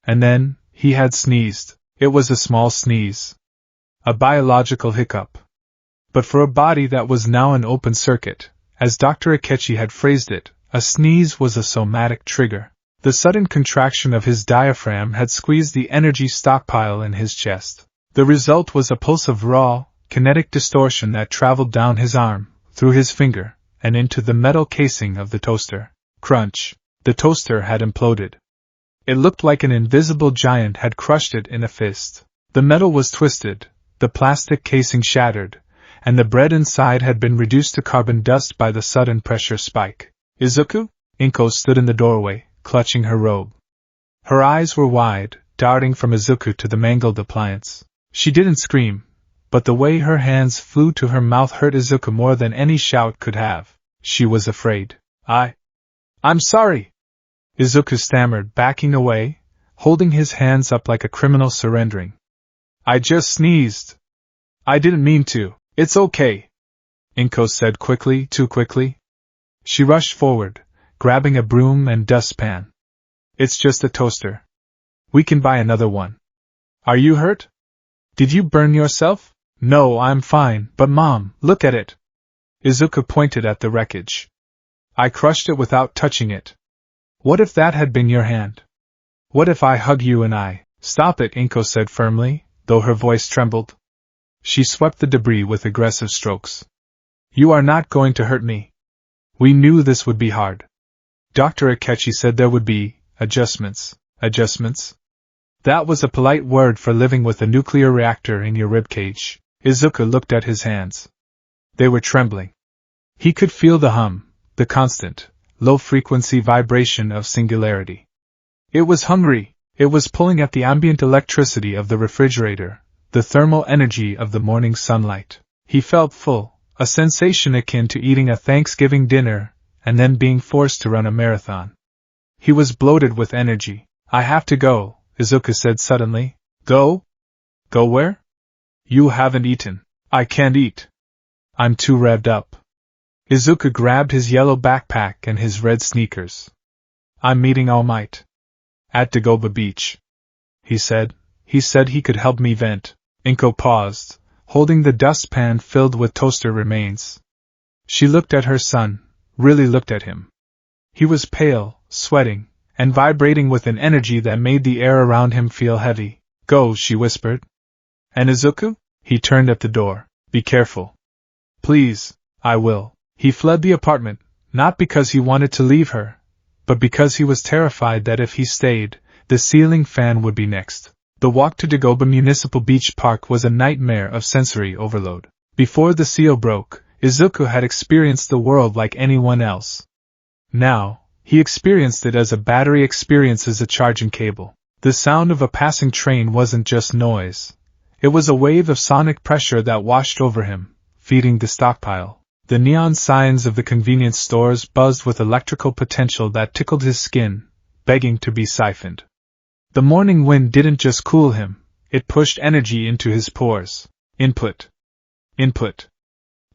And then, he had sneezed. It was a small sneeze. A biological hiccup. But for a body that was now an open circuit, as Dr. Akechi had phrased it, a sneeze was a somatic trigger. The sudden contraction of his diaphragm had squeezed the energy stockpile in his chest. The result was a pulse of raw, kinetic distortion that traveled down his arm, through his finger, and into the metal casing of the toaster. Crunch! The toaster had imploded. It looked like an invisible giant had crushed it in a fist. The metal was twisted, the plastic casing shattered, and the bread inside had been reduced to carbon dust by the sudden pressure spike. Izuku? Inko stood in the doorway, clutching her robe. Her eyes were wide, darting from Izuku to the mangled appliance. She didn't scream, but the way her hands flew to her mouth hurt Izuku more than any shout could have. She was afraid. I'm sorry! Izuku stammered, backing away, holding his hands up like a criminal surrendering. I just sneezed. I didn't mean to. It's okay, Inko said quickly, too quickly. She rushed forward, grabbing a broom and dustpan. It's just a toaster. We can buy another one. Are you hurt? Did you burn yourself? No, I'm fine, but Mom, look at it. Izuku pointed at the wreckage. I crushed it without touching it. What if that had been your hand? What if I hug you and I— Stop it, Inko said firmly, though her voice trembled. She swept the debris with aggressive strokes. You are not going to hurt me. We knew this would be hard. Dr. Akechi said there would be adjustments. Adjustments? That was a polite word for living with a nuclear reactor in your ribcage. Izuku looked at his hands. They were trembling. He could feel the hum, the constant, low-frequency vibration of singularity. It was hungry. It was pulling at the ambient electricity of the refrigerator, the thermal energy of the morning sunlight. He felt full, a sensation akin to eating a Thanksgiving dinner and then being forced to run a marathon. He was bloated with energy. I have to go, Izuku said suddenly. Go? Go where? You haven't eaten. I can't eat. I'm too revved up. Izuku grabbed his yellow backpack and his red sneakers. I'm meeting All Might at Dagoba Beach. He said he could help me vent. Inko paused, holding the dustpan filled with toaster remains. She looked at her son, really looked at him. He was pale, sweating, and vibrating with an energy that made the air around him feel heavy. Go, she whispered. And Izuku? He turned at the door. Be careful. Please, I will. He fled the apartment, not because he wanted to leave her, but because he was terrified that if he stayed, the ceiling fan would be next. The walk to Dagoba Municipal Beach Park was a nightmare of sensory overload. Before the seal broke, Izuku had experienced the world like anyone else. Now, he experienced it as a battery experiences a charging cable. The sound of a passing train wasn't just noise. It was a wave of sonic pressure that washed over him, feeding the stockpile. The neon signs of the convenience stores buzzed with electrical potential that tickled his skin, begging to be siphoned. The morning wind didn't just cool him, it pushed energy into his pores. Input. Input.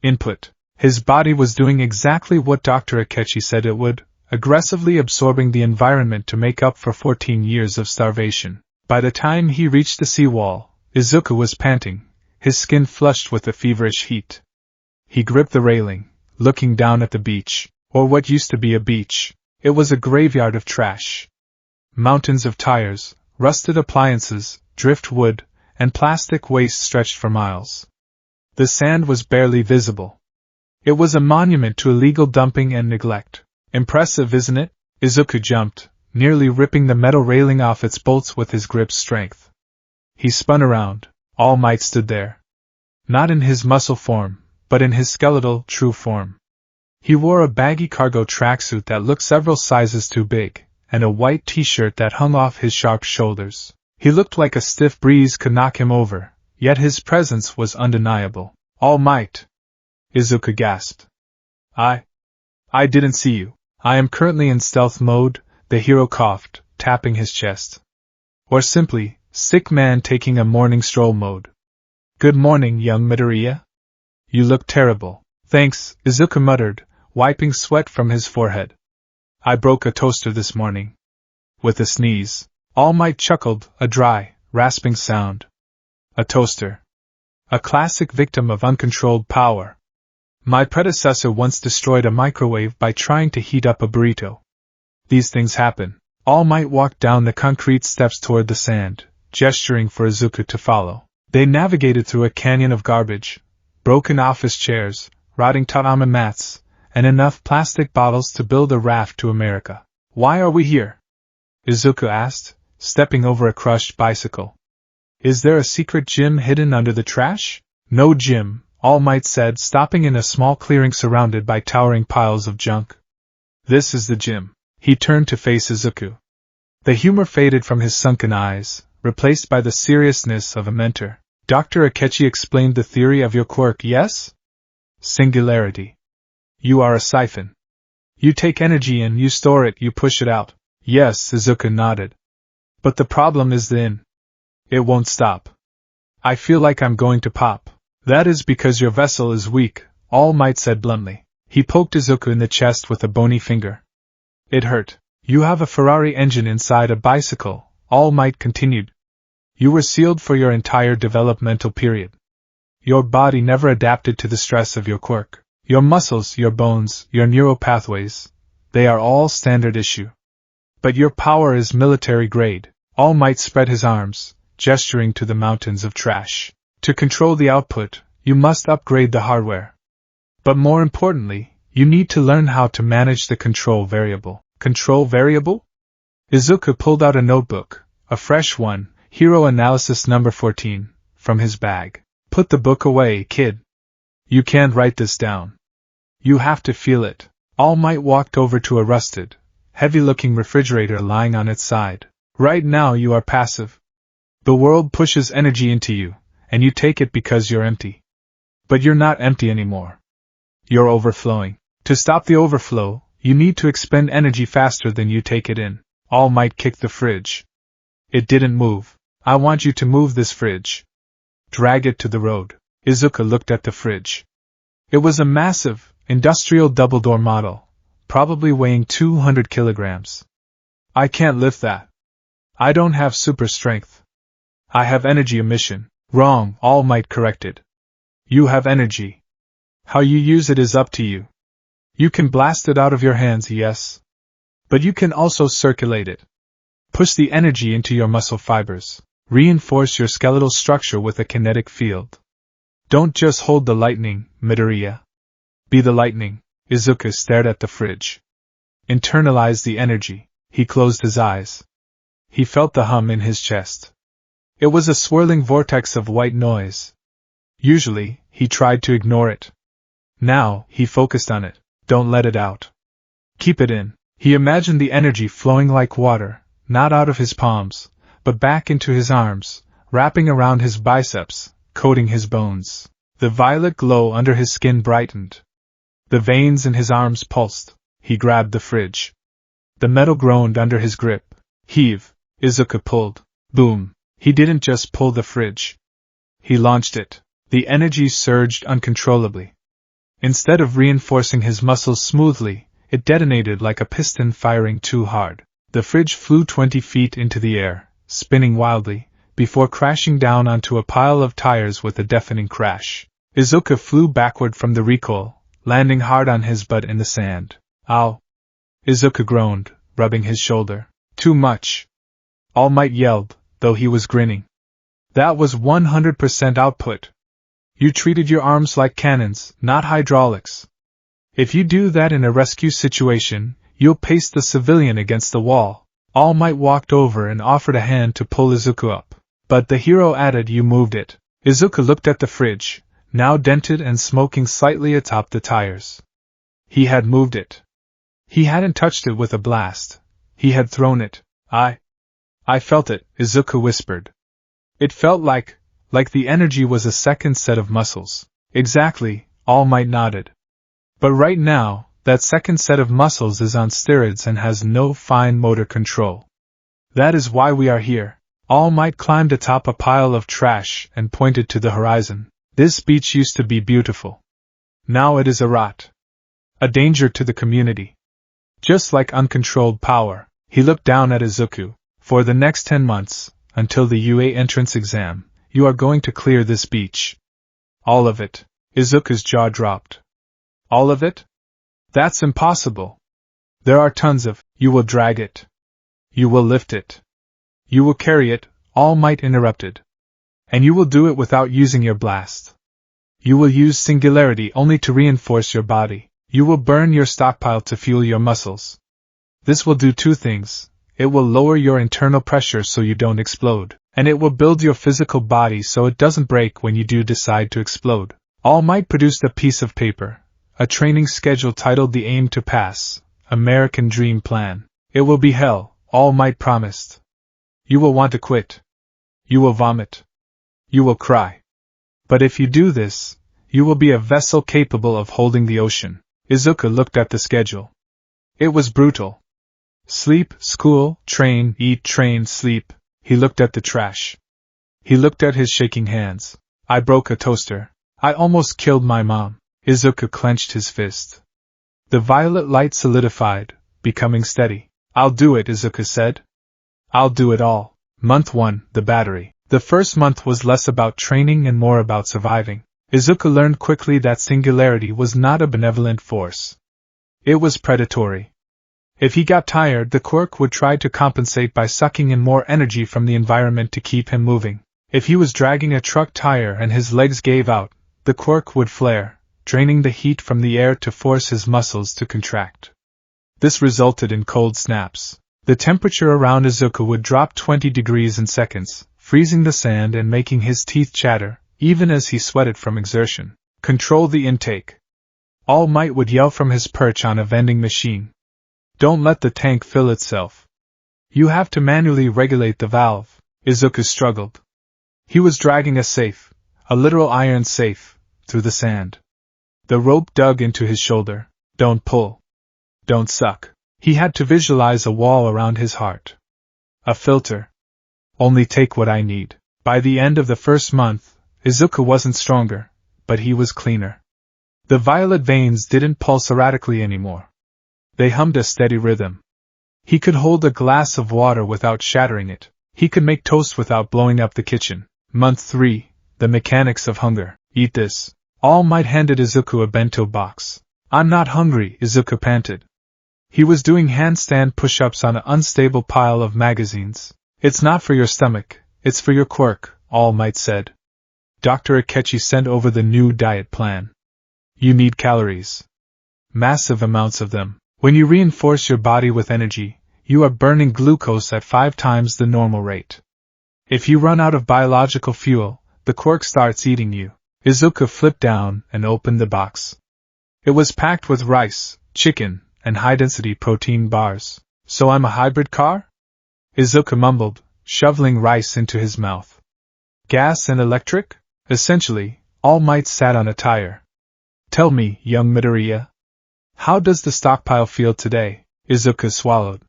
Input. His body was doing exactly what Dr. Akechi said it would, aggressively absorbing the environment to make up for 14 years of starvation. By the time he reached the seawall, Izuku was panting, his skin flushed with the feverish heat. He gripped the railing, looking down at the beach, or what used to be a beach. It was a graveyard of trash. Mountains of tires, rusted appliances, driftwood, and plastic waste stretched for miles. The sand was barely visible. It was a monument to illegal dumping and neglect. Impressive, isn't it? Izuku jumped, nearly ripping the metal railing off its bolts with his grip's strength. He spun around. All Might stood there. Not in his muscle form, but in his skeletal, true form. He wore a baggy cargo tracksuit that looked several sizes too big, and a white t-shirt that hung off his sharp shoulders. He looked like a stiff breeze could knock him over, yet his presence was undeniable. All Might! Izuku gasped. I didn't see you. I am currently in stealth mode, the hero coughed, tapping his chest. Or simply, sick man taking a morning stroll mode. Good morning, young Midoriya. You look terrible. Thanks, Izuku muttered, wiping sweat from his forehead. I broke a toaster this morning. With a sneeze, All Might chuckled, a dry, rasping sound. A toaster. A classic victim of uncontrolled power. My predecessor once destroyed a microwave by trying to heat up a burrito. These things happen. All Might walked down the concrete steps toward the sand, gesturing for Izuku to follow. They navigated through a canyon of garbage, broken office chairs, rotting tatami mats, and enough plastic bottles to build a raft to America. Why are we here? Izuku asked, stepping over a crushed bicycle. Is there a secret gym hidden under the trash? No gym, All Might said, stopping in a small clearing surrounded by towering piles of junk. This is the gym. He turned to face Izuku. The humor faded from his sunken eyes, replaced by the seriousness of a mentor. Dr. Akechi explained the theory of your quirk, yes? Singularity. You are a siphon. You take energy in, you store it, you push it out. Yes, Izuku nodded. But the problem is the in. It won't stop. I feel like I'm going to pop. That is because your vessel is weak, All Might said bluntly. He poked Izuku in the chest with a bony finger. It hurt. You have a Ferrari engine inside a bicycle, All Might continued. You were sealed for your entire developmental period. Your body never adapted to the stress of your quirk. Your muscles, your bones, your neural pathways, they are all standard issue. But your power is military grade. All Might spread his arms, gesturing to the mountains of trash. To control the output, you must upgrade the hardware. But more importantly, you need to learn how to manage the control variable. Control variable? Izuku pulled out a notebook, a fresh one, Hero Analysis number 14, from his bag. Put the book away, kid. You can't write this down. You have to feel it. All Might walked over to a rusted, heavy-looking refrigerator lying on its side. Right now you are passive. The world pushes energy into you, and you take it because you're empty. But you're not empty anymore. You're overflowing. To stop the overflow, you need to expend energy faster than you take it in. All Might kicked the fridge. It didn't move. I want you to move this fridge. Drag it to the road. Izuku looked at the fridge. It was a massive, industrial double-door model, probably weighing 200 kilograms. I can't lift that. I don't have super strength. I have energy emission. Wrong, All Might corrected. You have energy. How you use it is up to you. You can blast it out of your hands, yes. But you can also circulate it. Push the energy into your muscle fibers. Reinforce your skeletal structure with a kinetic field. Don't just hold the lightning, Midoriya. Be the lightning. Izuku stared at the fridge. Internalize the energy. He closed his eyes. He felt the hum in his chest. It was a swirling vortex of white noise. Usually, he tried to ignore it. Now, he focused on it. Don't let it out. Keep it in. He imagined the energy flowing like water, not out of his palms, but back into his arms, wrapping around his biceps, coating his bones. The violet glow under his skin brightened. The veins in his arms pulsed. He grabbed the fridge. The metal groaned under his grip. Heave. Izuku pulled. Boom. He didn't just pull the fridge. He launched it. The energy surged uncontrollably. Instead of reinforcing his muscles smoothly, it detonated like a piston firing too hard. The fridge flew 20 feet into the air, spinning wildly, before crashing down onto a pile of tires with a deafening crash. Izuku flew backward from the recoil, landing hard on his butt in the sand. Ow! Izuku groaned, rubbing his shoulder. Too much. All Might yelled, though he was grinning. That was 100% output. You treated your arms like cannons, not hydraulics. If you do that in a rescue situation, you'll paste the civilian against the wall. All Might walked over and offered a hand to pull Izuku up. But the hero added, you moved it. Izuku looked at the fridge, now dented and smoking slightly atop the tires. He had moved it. He hadn't touched it with a blast. He had thrown it. I felt it, Izuku whispered. It felt like the energy was a second set of muscles. Exactly, All Might nodded. But right now, that second set of muscles is on steroids and has no fine motor control. That is why we are here. All Might climbed atop a pile of trash and pointed to the horizon. This beach used to be beautiful. Now it is a rot. A danger to the community. Just like uncontrolled power, he looked down at Izuku. For the next 10 months, until the UA entrance exam, you are going to clear this beach. All of it. Izuku's jaw dropped. All of it? That's impossible. There are tons of. You will drag it. You will lift it. You will carry it, All Might interrupted. And you will do it without using your blast. You will use singularity only to reinforce your body. You will burn your stockpile to fuel your muscles. This will do two things. It will lower your internal pressure so you don't explode, and it will build your physical body so it doesn't break when you do decide to explode. All Might produced a piece of paper, a training schedule titled The Aim to Pass, American Dream Plan. It will be hell, All Might promised. You will want to quit. You will vomit. You will cry. But if you do this, you will be a vessel capable of holding the ocean. Izuku looked at the schedule. It was brutal. Sleep, school, train, eat, train, sleep. He looked at the trash. He looked at his shaking hands. I broke a toaster. I almost killed my mom. Izuku clenched his fist. The violet light solidified, becoming steady. I'll do it, Izuku said. I'll do it all. Month 1, the battery. The first month was less about training and more about surviving. Izuku learned quickly that singularity was not a benevolent force. It was predatory. If he got tired, the quirk would try to compensate by sucking in more energy from the environment to keep him moving. If he was dragging a truck tire and his legs gave out, the quirk would flare, draining the heat from the air to force his muscles to contract. This resulted in cold snaps. The temperature around Izuku would drop 20 degrees in seconds, freezing the sand and making his teeth chatter, even as he sweated from exertion. Control the intake. All Might would yell from his perch on a vending machine. Don't let the tank fill itself. You have to manually regulate the valve. Izuku struggled. He was dragging a safe, a literal iron safe, through the sand. The rope dug into his shoulder. Don't pull. Don't suck. He had to visualize a wall around his heart. A filter. Only take what I need. By the end of the first month, Izuku wasn't stronger, but he was cleaner. The violet veins didn't pulse erratically anymore. They hummed a steady rhythm. He could hold a glass of water without shattering it. He could make toast without blowing up the kitchen. Month 3, the mechanics of hunger. Eat this. All Might handed Izuku a bento box. I'm not hungry, Izuku panted. He was doing handstand push-ups on an unstable pile of magazines. It's not for your stomach, it's for your quirk, All Might said. Dr. Akechi sent over the new diet plan. You need calories. Massive amounts of them. When you reinforce your body with energy, you are burning glucose at 5 times the normal rate. If you run out of biological fuel, the quirk starts eating you. Izuku flipped down and opened the box. It was packed with rice, chicken, and high-density protein bars. So I'm a hybrid car? Izuku mumbled, shoveling rice into his mouth. Gas and electric? Essentially, All Might sat on a tire. Tell me, young Midoriya. How does the stockpile feel today? Izuku swallowed.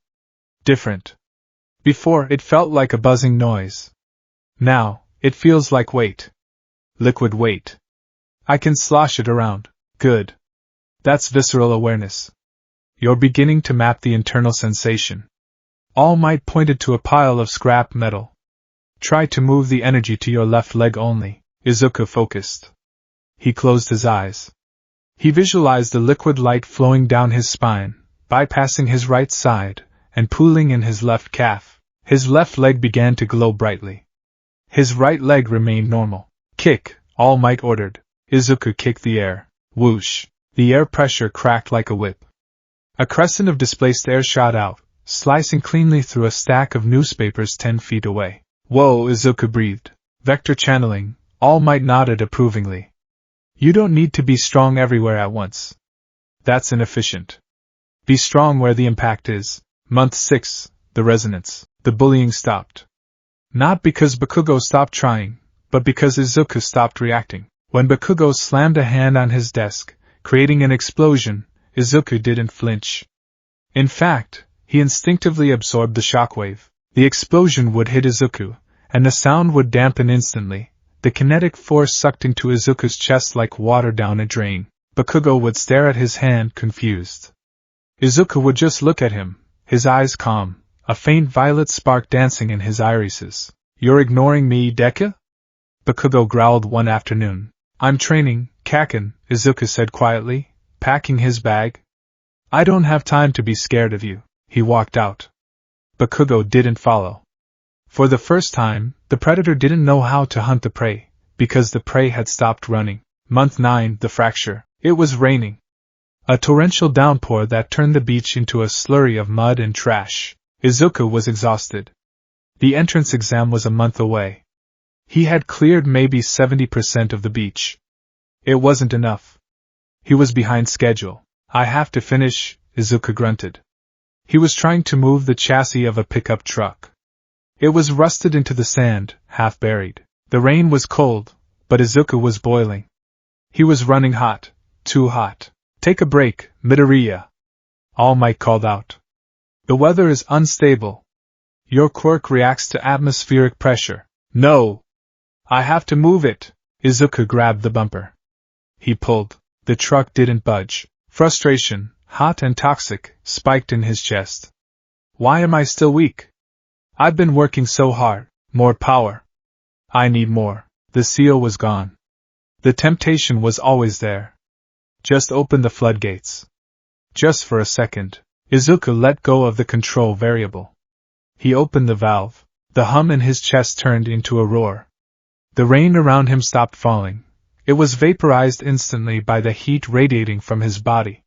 Different. Before, it felt like a buzzing noise. Now, it feels like weight. Liquid weight. I can slosh it around. Good. That's visceral awareness. You're beginning to map the internal sensation. All Might pointed to a pile of scrap metal. Try to move the energy to your left leg only. Izuku focused. He closed his eyes. He visualized the liquid light flowing down his spine, bypassing his right side, and pooling in his left calf. His left leg began to glow brightly. His right leg remained normal. Kick, All Might ordered. Izuku kicked the air. Whoosh! The air pressure cracked like a whip. A crescent of displaced air shot out, slicing cleanly through a stack of newspapers 10 feet away. Whoa, Izuku breathed. Vector channeling, All Might nodded approvingly. You don't need to be strong everywhere at once. That's inefficient. Be strong where the impact is. Month 6, the resonance. The bullying stopped. Not because Bakugo stopped trying, but because Izuku stopped reacting. When Bakugo slammed a hand on his desk, creating an explosion, Izuku didn't flinch. In fact, he instinctively absorbed the shockwave. The explosion would hit Izuku, and the sound would dampen instantly. The kinetic force sucked into Izuku's chest like water down a drain. Bakugo would stare at his hand, confused. Izuku would just look at him, his eyes calm, a faint violet spark dancing in his irises. You're ignoring me, Deku? Bakugo growled one afternoon. I'm training, Kaken, Izuku said quietly, packing his bag. I don't have time to be scared of you. He walked out. Bakugo didn't follow. For the first time, the predator didn't know how to hunt the prey, because the prey had stopped running. Month 9, the fracture. It was raining. A torrential downpour that turned the beach into a slurry of mud and trash. Izuku was exhausted. The entrance exam was a month away. He had cleared maybe 70% of the beach. It wasn't enough. He was behind schedule. I have to finish, Izuku grunted. He was trying to move the chassis of a pickup truck. It was rusted into the sand, half buried. The rain was cold, but Izuku was boiling. He was running hot, too hot. Take a break, Midoriya. All Might called out. The weather is unstable. Your quirk reacts to atmospheric pressure. No! I have to move it. Izuku grabbed the bumper. He pulled. The truck didn't budge. Frustration, hot and toxic, spiked in his chest. Why am I still weak? I've been working so hard. More power. I need more. The seal was gone. The temptation was always there. Just open the floodgates. Just for a second. Izuku let go of the control variable. He opened the valve. The hum in his chest turned into a roar. The rain around him stopped falling. It was vaporized instantly by the heat radiating from his body.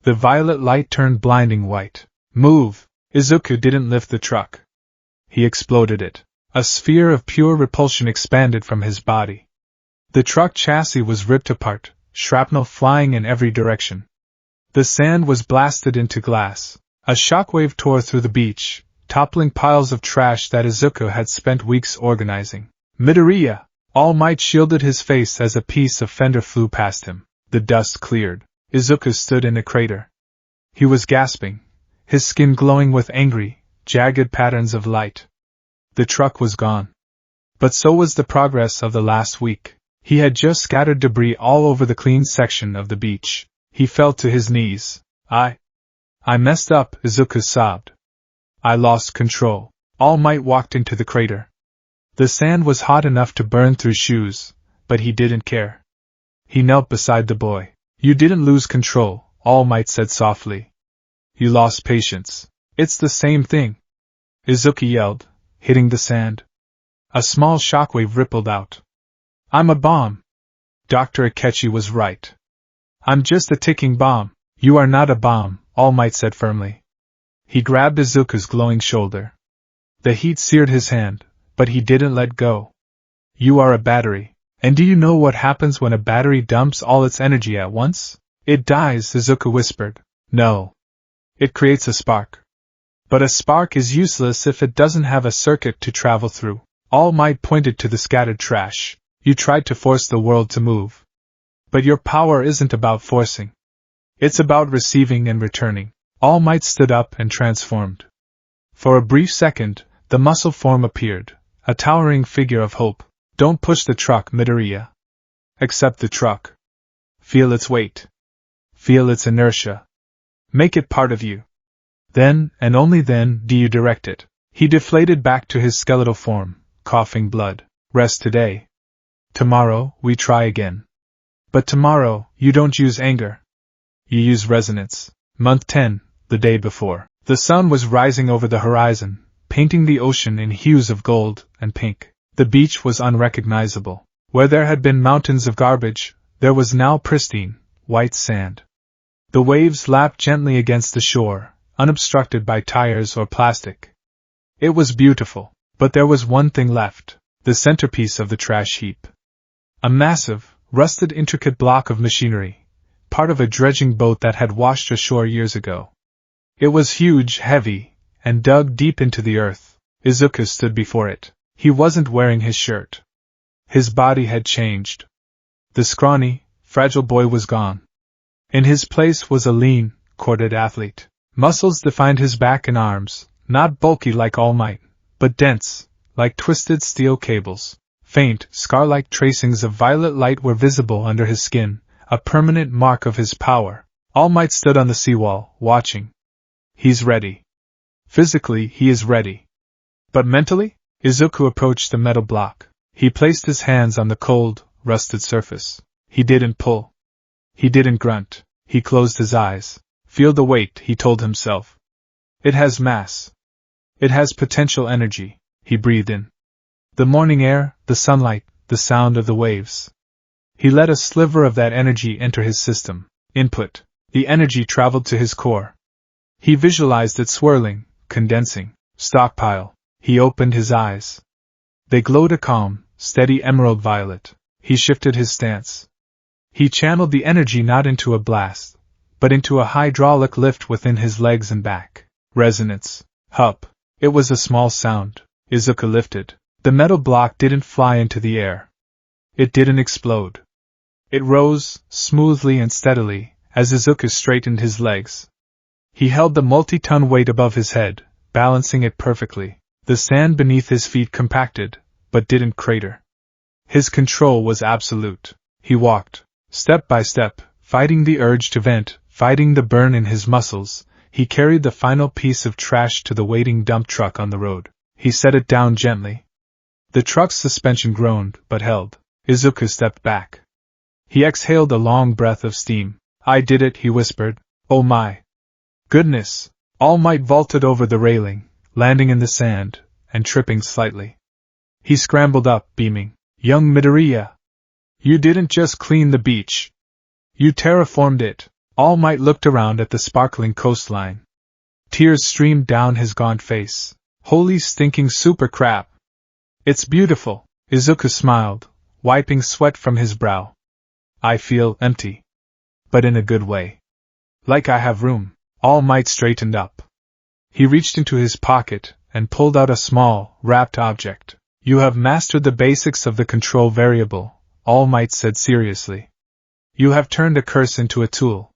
The violet light turned blinding white. Move! Izuku didn't lift the truck. He exploded it. A sphere of pure repulsion expanded from his body. The truck chassis was ripped apart, shrapnel flying in every direction. The sand was blasted into glass. A shockwave tore through the beach, toppling piles of trash that Izuku had spent weeks organizing. Midoriya! All Might shielded his face as a piece of fender flew past him. The dust cleared. Izuku stood in a crater. He was gasping, his skin glowing with angry, jagged patterns of light. The truck was gone. But so was the progress of the last week. He had just scattered debris all over the clean section of the beach. He fell to his knees. I messed up, Izuku sobbed. I lost control. All Might walked into the crater. The sand was hot enough to burn through shoes, but he didn't care. He knelt beside the boy. You didn't lose control, All Might said softly. You lost patience. It's the same thing. Izuku yelled, hitting the sand. A small shockwave rippled out. I'm a bomb. Dr. Akechi was right. I'm just a ticking bomb. You are not a bomb, All Might said firmly. He grabbed Izuku's glowing shoulder. The heat seared his hand, but he didn't let go. You are a battery. And do you know what happens when a battery dumps all its energy at once? It dies, Izuku whispered. No. It creates a spark. But a spark is useless if it doesn't have a circuit to travel through. All Might pointed to the scattered trash. You tried to force the world to move. But your power isn't about forcing. It's about receiving and returning. All Might stood up and transformed. For a brief second, the muscle form appeared, a towering figure of hope. Don't push the truck, Midoriya. Accept the truck. Feel its weight. Feel its inertia. Make it part of you. Then, and only then, do you direct it. He deflated back to his skeletal form, coughing blood. Rest today. Tomorrow, we try again. But tomorrow, you don't use anger. You use resonance. Month 10, the day before. The sun was rising over the horizon, painting the ocean in hues of gold and pink. The beach was unrecognizable. Where there had been mountains of garbage, there was now pristine, white sand. The waves lapped gently against the shore, unobstructed by tires or plastic. It was beautiful, but there was one thing left, the centerpiece of the trash heap. A massive, rusted intricate block of machinery, part of a dredging boat that had washed ashore years ago. It was huge, heavy, and dug deep into the earth. Izuku stood before it. He wasn't wearing his shirt. His body had changed. The scrawny, fragile boy was gone. In his place was a lean, corded athlete. Muscles defined his back and arms, not bulky like All Might, but dense, like twisted steel cables. Faint, scar-like tracings of violet light were visible under his skin, a permanent mark of his power. All Might stood on the seawall, watching. He's ready. Physically, he is ready. But mentally? Izuku approached the metal block. He placed his hands on the cold, rusted surface. He didn't pull. He didn't grunt. He closed his eyes. Feel the weight, he told himself. It has mass. It has potential energy. He breathed in. The morning air, the sunlight, the sound of the waves. He let a sliver of that energy enter his system. Input. The energy traveled to his core. He visualized it swirling, condensing. Stockpile. He opened his eyes. They glowed a calm, steady emerald violet. He shifted his stance. He channeled the energy not into a blast, but into a hydraulic lift within his legs and back. Resonance. Hup. It was a small sound. Izuku lifted. The metal block didn't fly into the air. It didn't explode. It rose, smoothly and steadily, as Izuku straightened his legs. He held the multi-ton weight above his head, balancing it perfectly. The sand beneath his feet compacted, but didn't crater. His control was absolute. He walked, step by step, fighting the urge to vent, fighting the burn in his muscles. He carried the final piece of trash to the waiting dump truck on the road. He set it down gently. The truck's suspension groaned, but held. Izuku stepped back. He exhaled a long breath of steam. I did it, he whispered. Oh my goodness! All Might vaulted over the railing, landing in the sand, and tripping slightly. He scrambled up, beaming. Young Midoriya! You didn't just clean the beach. You terraformed it. All Might looked around at the sparkling coastline. Tears streamed down his gaunt face. Holy stinking super crap! It's beautiful, Izuku smiled, wiping sweat from his brow. I feel empty. But in a good way. Like I have room. All Might straightened up. He reached into his pocket and pulled out a small, wrapped object. You have mastered the basics of the control variable, All Might said seriously. You have turned a curse into a tool.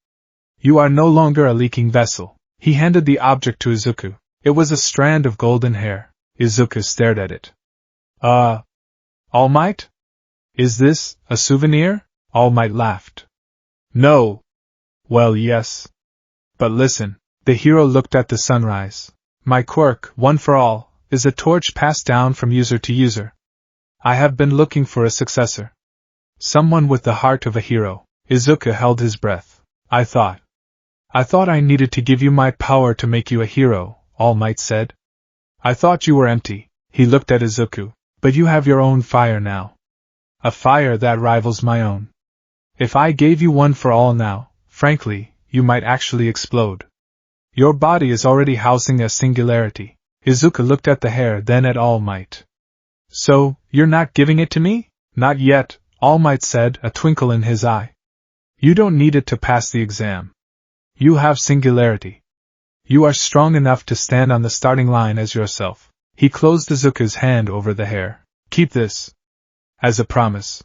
You are no longer a leaking vessel. He handed the object to Izuku. It was a strand of golden hair. Izuku stared at it. All Might? Is this a souvenir? All Might laughed. No. Well, yes. But listen. The hero looked at the sunrise. My quirk, one for all, is a torch passed down from user to user. I have been looking for a successor. Someone with the heart of a hero. Izuku held his breath. I thought I needed to give you my power to make you a hero, All Might said. I thought you were empty. He looked at Izuku. But you have your own fire now. A fire that rivals my own. If I gave you one for all now, frankly, you might actually explode. Your body is already housing a singularity. Izuku looked at the hair, then at All Might. So, you're not giving it to me? Not yet, All Might said, a twinkle in his eye. You don't need it to pass the exam. You have singularity. You are strong enough to stand on the starting line as yourself. He closed Izuku's hand over the hair. Keep this. As a promise.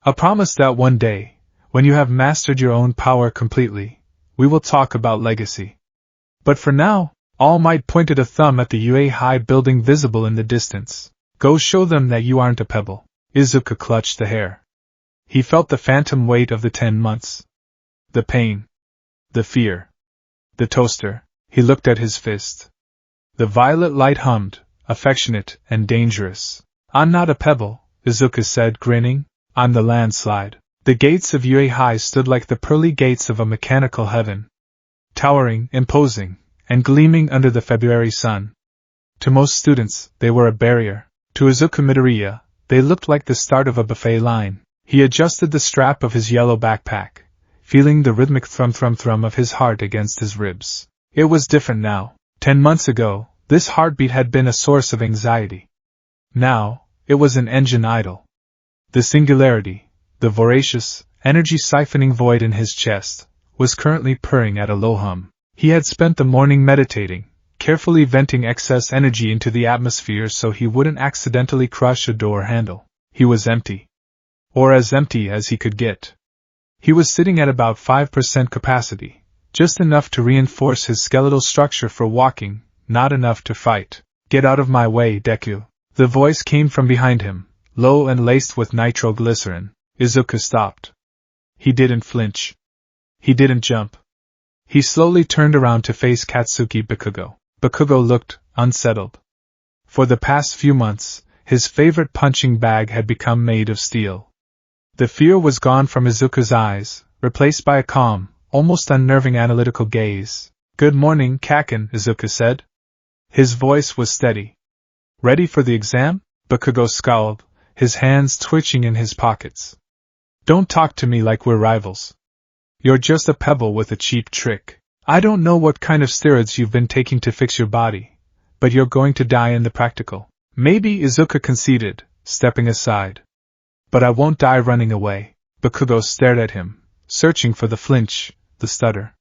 A promise that one day, when you have mastered your own power completely, we will talk about legacy. But for now, All Might pointed a thumb at the UA High building visible in the distance. Go show them that you aren't a pebble. Izuku clutched the hair. He felt the phantom weight of the 10 months. The pain. The fear. The toaster. He looked at his fist. The violet light hummed, affectionate and dangerous. I'm not a pebble, Izuku said, grinning. I'm the landslide. The gates of UA High stood like the pearly gates of a mechanical heaven. Towering, imposing, and gleaming under the February sun. To most students, they were a barrier. To Izuku Midoriya, they looked like the start of a buffet line. He adjusted the strap of his yellow backpack, feeling the rhythmic thrum of his heart against his ribs. It was different now. 10 months ago, this heartbeat had been a source of anxiety. Now, it was an engine idle. The singularity, the voracious, energy-siphoning void in his chest, was currently purring at a low hum. He had spent the morning meditating, carefully venting excess energy into the atmosphere so he wouldn't accidentally crush a door handle. He was empty. Or as empty as he could get. He was sitting at about 5% capacity, just enough to reinforce his skeletal structure for walking, not enough to fight. "Get out of my way, Deku." The voice came from behind him, low and laced with nitroglycerin. Izuku stopped. He didn't flinch. He didn't jump. He slowly turned around to face Katsuki Bakugo. Bakugo looked unsettled. For the past few months, his favorite punching bag had become made of steel. The fear was gone from Izuku's eyes, replaced by a calm, almost unnerving analytical gaze. "Good morning, Kaken," Izuku said. His voice was steady. "Ready for the exam?" Bakugo scowled, his hands twitching in his pockets. "Don't talk to me like we're rivals. You're just a pebble with a cheap trick. I don't know what kind of steroids you've been taking to fix your body, but you're going to die in the practical." "Maybe," Izuku conceded, stepping aside. "But I won't die running away." Bakugo stared at him, searching for the flinch, the stutter.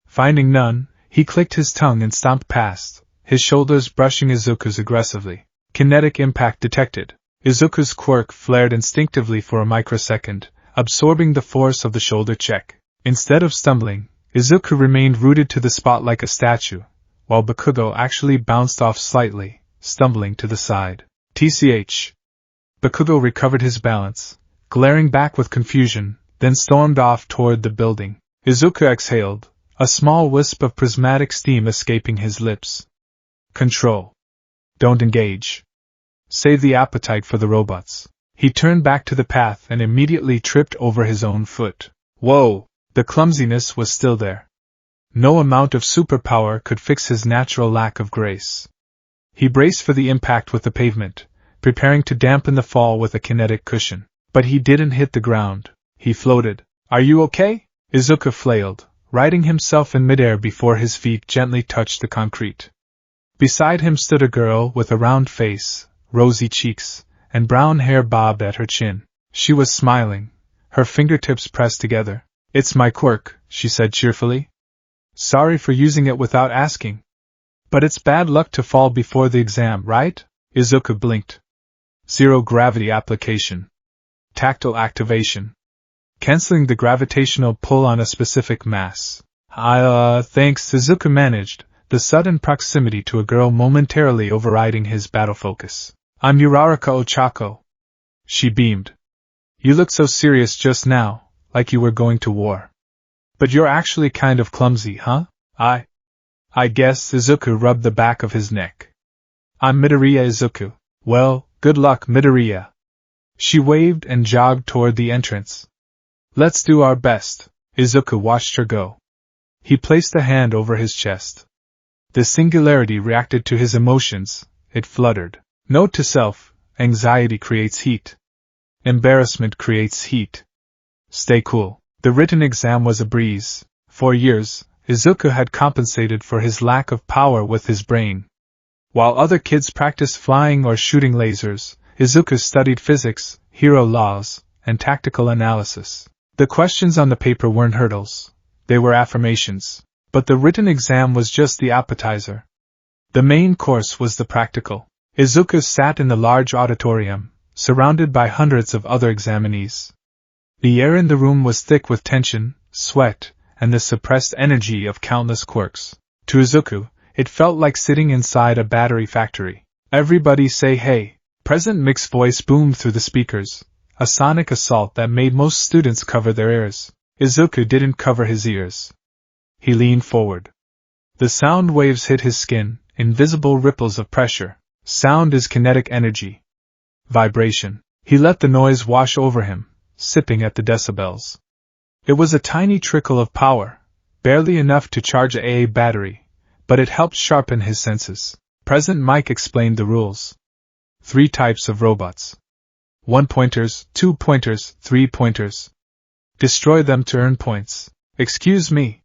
Finding none, he clicked his tongue and stomped past, his shoulders brushing Izuku's aggressively. Kinetic impact detected. Izuku's quirk flared instinctively for a microsecond, absorbing the force of the shoulder check. Instead of stumbling, Izuku remained rooted to the spot like a statue, while Bakugo actually bounced off slightly, stumbling to the side. "TCH." Bakugo recovered his balance, glaring back with confusion, then stormed off toward the building. Izuku exhaled, a small wisp of prismatic steam escaping his lips. "Control. Don't engage. Save the appetite for the robots." He turned back to the path and immediately tripped over his own foot. Whoa! The clumsiness was still there. No amount of superpower could fix his natural lack of grace. He braced for the impact with the pavement, preparing to dampen the fall with a kinetic cushion. But he didn't hit the ground. He floated. "Are you okay?" Izuku flailed, righting himself in midair before his feet gently touched the concrete. Beside him stood a girl with a round face, rosy cheeks, and brown hair bobbed at her chin. She was smiling, her fingertips pressed together. "It's my quirk," she said cheerfully. "Sorry for using it without asking. But it's bad luck to fall before the exam, right?" Izuku blinked. "Zero gravity application. Tactile activation. Canceling the gravitational pull on a specific mass." Thanks," Izuku managed, the sudden proximity to a girl momentarily overriding his battle focus. "I'm Uraraka Ochako." She beamed. "You looked so serious just now, like you were going to war. But you're actually kind of clumsy, huh?" I guess," Izuku rubbed the back of his neck. "I'm Midoriya Izuku." "Well, good luck, Midoriya." She waved and jogged toward the entrance. "Let's do our best." Izuku watched her go. He placed a hand over his chest. The singularity reacted to his emotions, it fluttered. Note to self, anxiety creates heat. Embarrassment creates heat. Stay cool. The written exam was a breeze. For years, Izuku had compensated for his lack of power with his brain. While other kids practiced flying or shooting lasers, Izuku studied physics, hero laws, and tactical analysis. The questions on the paper weren't hurdles. They were affirmations. But the written exam was just the appetizer. The main course was the practical. Izuku sat in the large auditorium, surrounded by hundreds of other examinees. The air in the room was thick with tension, sweat, and the suppressed energy of countless quirks. To Izuku, it felt like sitting inside a battery factory. "Everybody say hey." President Mick's voice boomed through the speakers, a sonic assault that made most students cover their ears. Izuku didn't cover his ears. He leaned forward. The sound waves hit his skin, invisible ripples of pressure. Sound is kinetic energy. Vibration. He let the noise wash over him, sipping at the decibels. It was a tiny trickle of power, barely enough to charge a AA battery, but it helped sharpen his senses. President Mike explained the rules. 3 types of robots. 1-pointers, 2-pointers, 3-pointers. Destroy them to earn points. Excuse me.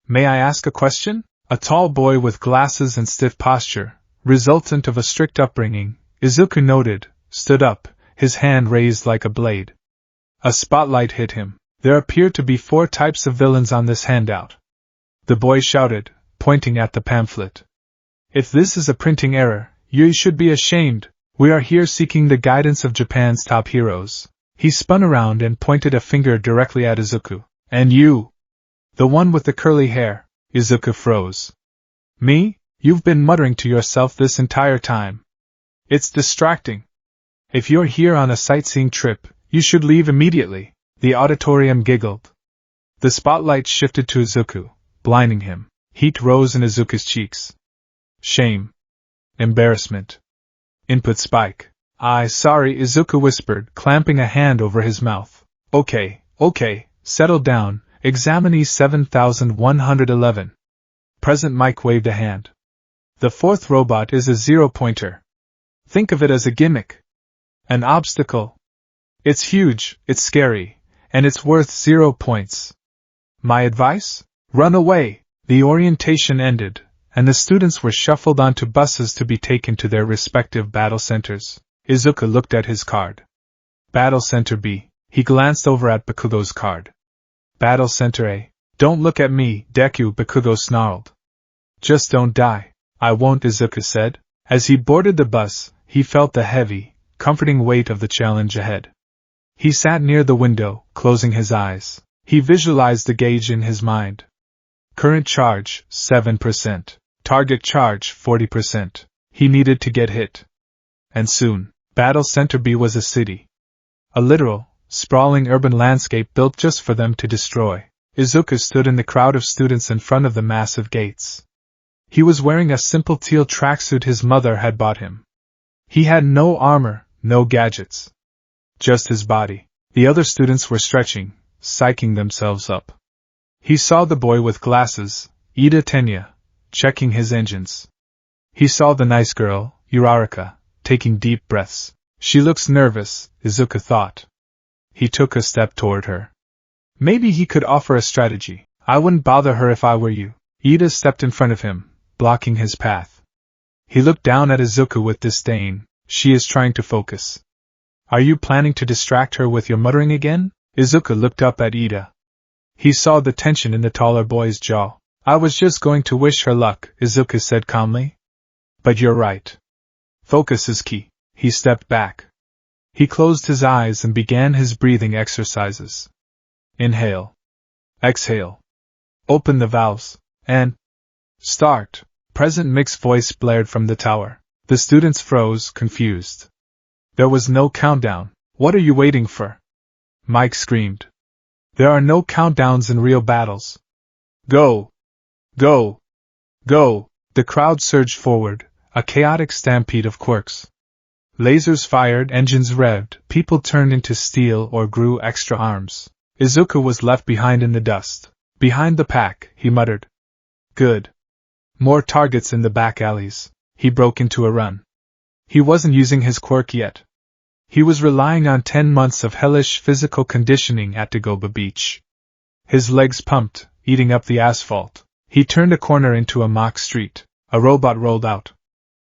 May I ask a question? A tall boy with glasses and stiff posture, resultant of a strict upbringing, Izuku noted, stood up, his hand raised like a blade. A spotlight hit him. There appear to be 4 types of villains on this handout. The boy shouted, pointing at the pamphlet. If this is a printing error, you should be ashamed. We are here seeking the guidance of Japan's top heroes. He spun around and pointed a finger directly at Izuku. And you? The one with the curly hair. Izuku froze. Me? You've been muttering to yourself this entire time. It's distracting. If you're here on a sightseeing trip, you should leave immediately. The auditorium giggled. The spotlight shifted to Izuku, blinding him. Heat rose in Izuku's cheeks. Shame. Embarrassment. Input spike. Sorry, Izuku whispered, clamping a hand over his mouth. Okay, settle down, examinee 7111. President Mike waved a hand. The 4th robot is a 0-pointer. Think of it as a gimmick. An obstacle. It's huge, it's scary, and it's worth 0 points. My advice? Run away. The orientation ended, and the students were shuffled onto buses to be taken to their respective battle centers. Izuku looked at his card. Battle Center B. He glanced over at Bakugo's card. Battle Center A. Don't look at me, Deku, Bakugo snarled. Just don't die. I won't, Izuku said. As he boarded the bus, he felt the heavy, comforting weight of the challenge ahead. He sat near the window, closing his eyes. He visualized the gauge in his mind. Current charge, 7%. Target charge, 40%. He needed to get hit. And soon. Battle Center B was a city. A literal, sprawling urban landscape built just for them to destroy. Izuku stood in the crowd of students in front of the massive gates. He was wearing a simple teal tracksuit his mother had bought him. He had no armor, no gadgets. Just his body. The other students were stretching, psyching themselves up. He saw the boy with glasses, Ida Tenya, checking his engines. He saw the nice girl, Uraraka, taking deep breaths. She looks nervous, Izuku thought. He took a step toward her. Maybe he could offer a strategy. I wouldn't bother her if I were you. Ida stepped in front of him, blocking his path. He looked down at Izuku with disdain. She is trying to focus. Are you planning to distract her with your muttering again? Izuku looked up at Ida. He saw the tension in the taller boy's jaw. I was just going to wish her luck, Izuku said calmly. But you're right. Focus is key. He stepped back. He closed his eyes and began his breathing exercises. Inhale. Exhale. Open the valves. And start. President Mick's voice blared from the tower. The students froze, confused. There was no countdown. What are you waiting for? Mike screamed. There are no countdowns in real battles. Go! Go! Go! The crowd surged forward, a chaotic stampede of quirks. Lasers fired, engines revved, people turned into steel or grew extra arms. Izuku was left behind in the dust. Behind the pack, he muttered. Good. More targets in the back alleys. He broke into a run. He wasn't using his quirk yet. He was relying on 10 months of hellish physical conditioning at Dagoba Beach. His legs pumped, eating up the asphalt. He turned a corner into a mock street. A robot rolled out.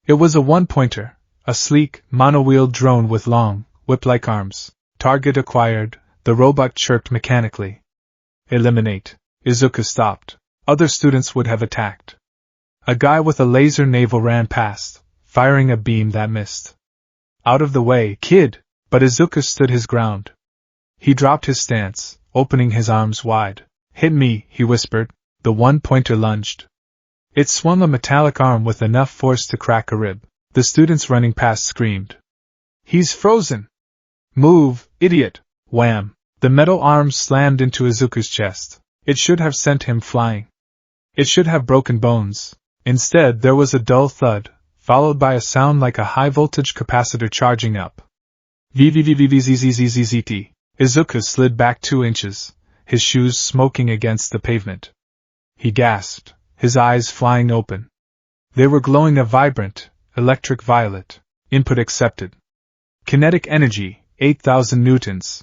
It was a 1-pointer, a sleek, mono-wheeled drone with long, whip-like arms. Target acquired, the robot chirped mechanically. Eliminate. Izuku stopped. Other students would have attacked. A guy with a laser navel ran past, firing a beam that missed. Out of the way, kid! But Izuku stood his ground. He dropped his stance, opening his arms wide. Hit me, he whispered. The 1-pointer lunged. It swung a metallic arm with enough force to crack a rib. The students running past screamed. He's frozen! Move, idiot! Wham! The metal arm slammed into Izuku's chest. It should have sent him flying. It should have broken bones. Instead, there was a dull thud, followed by a sound like a high-voltage capacitor charging up. VVVVZZZZZT. Izuku slid back 2 inches, his shoes smoking against the pavement. He gasped, his eyes flying open. They were glowing a vibrant, electric violet. Input accepted. Kinetic energy, 8,000 newtons.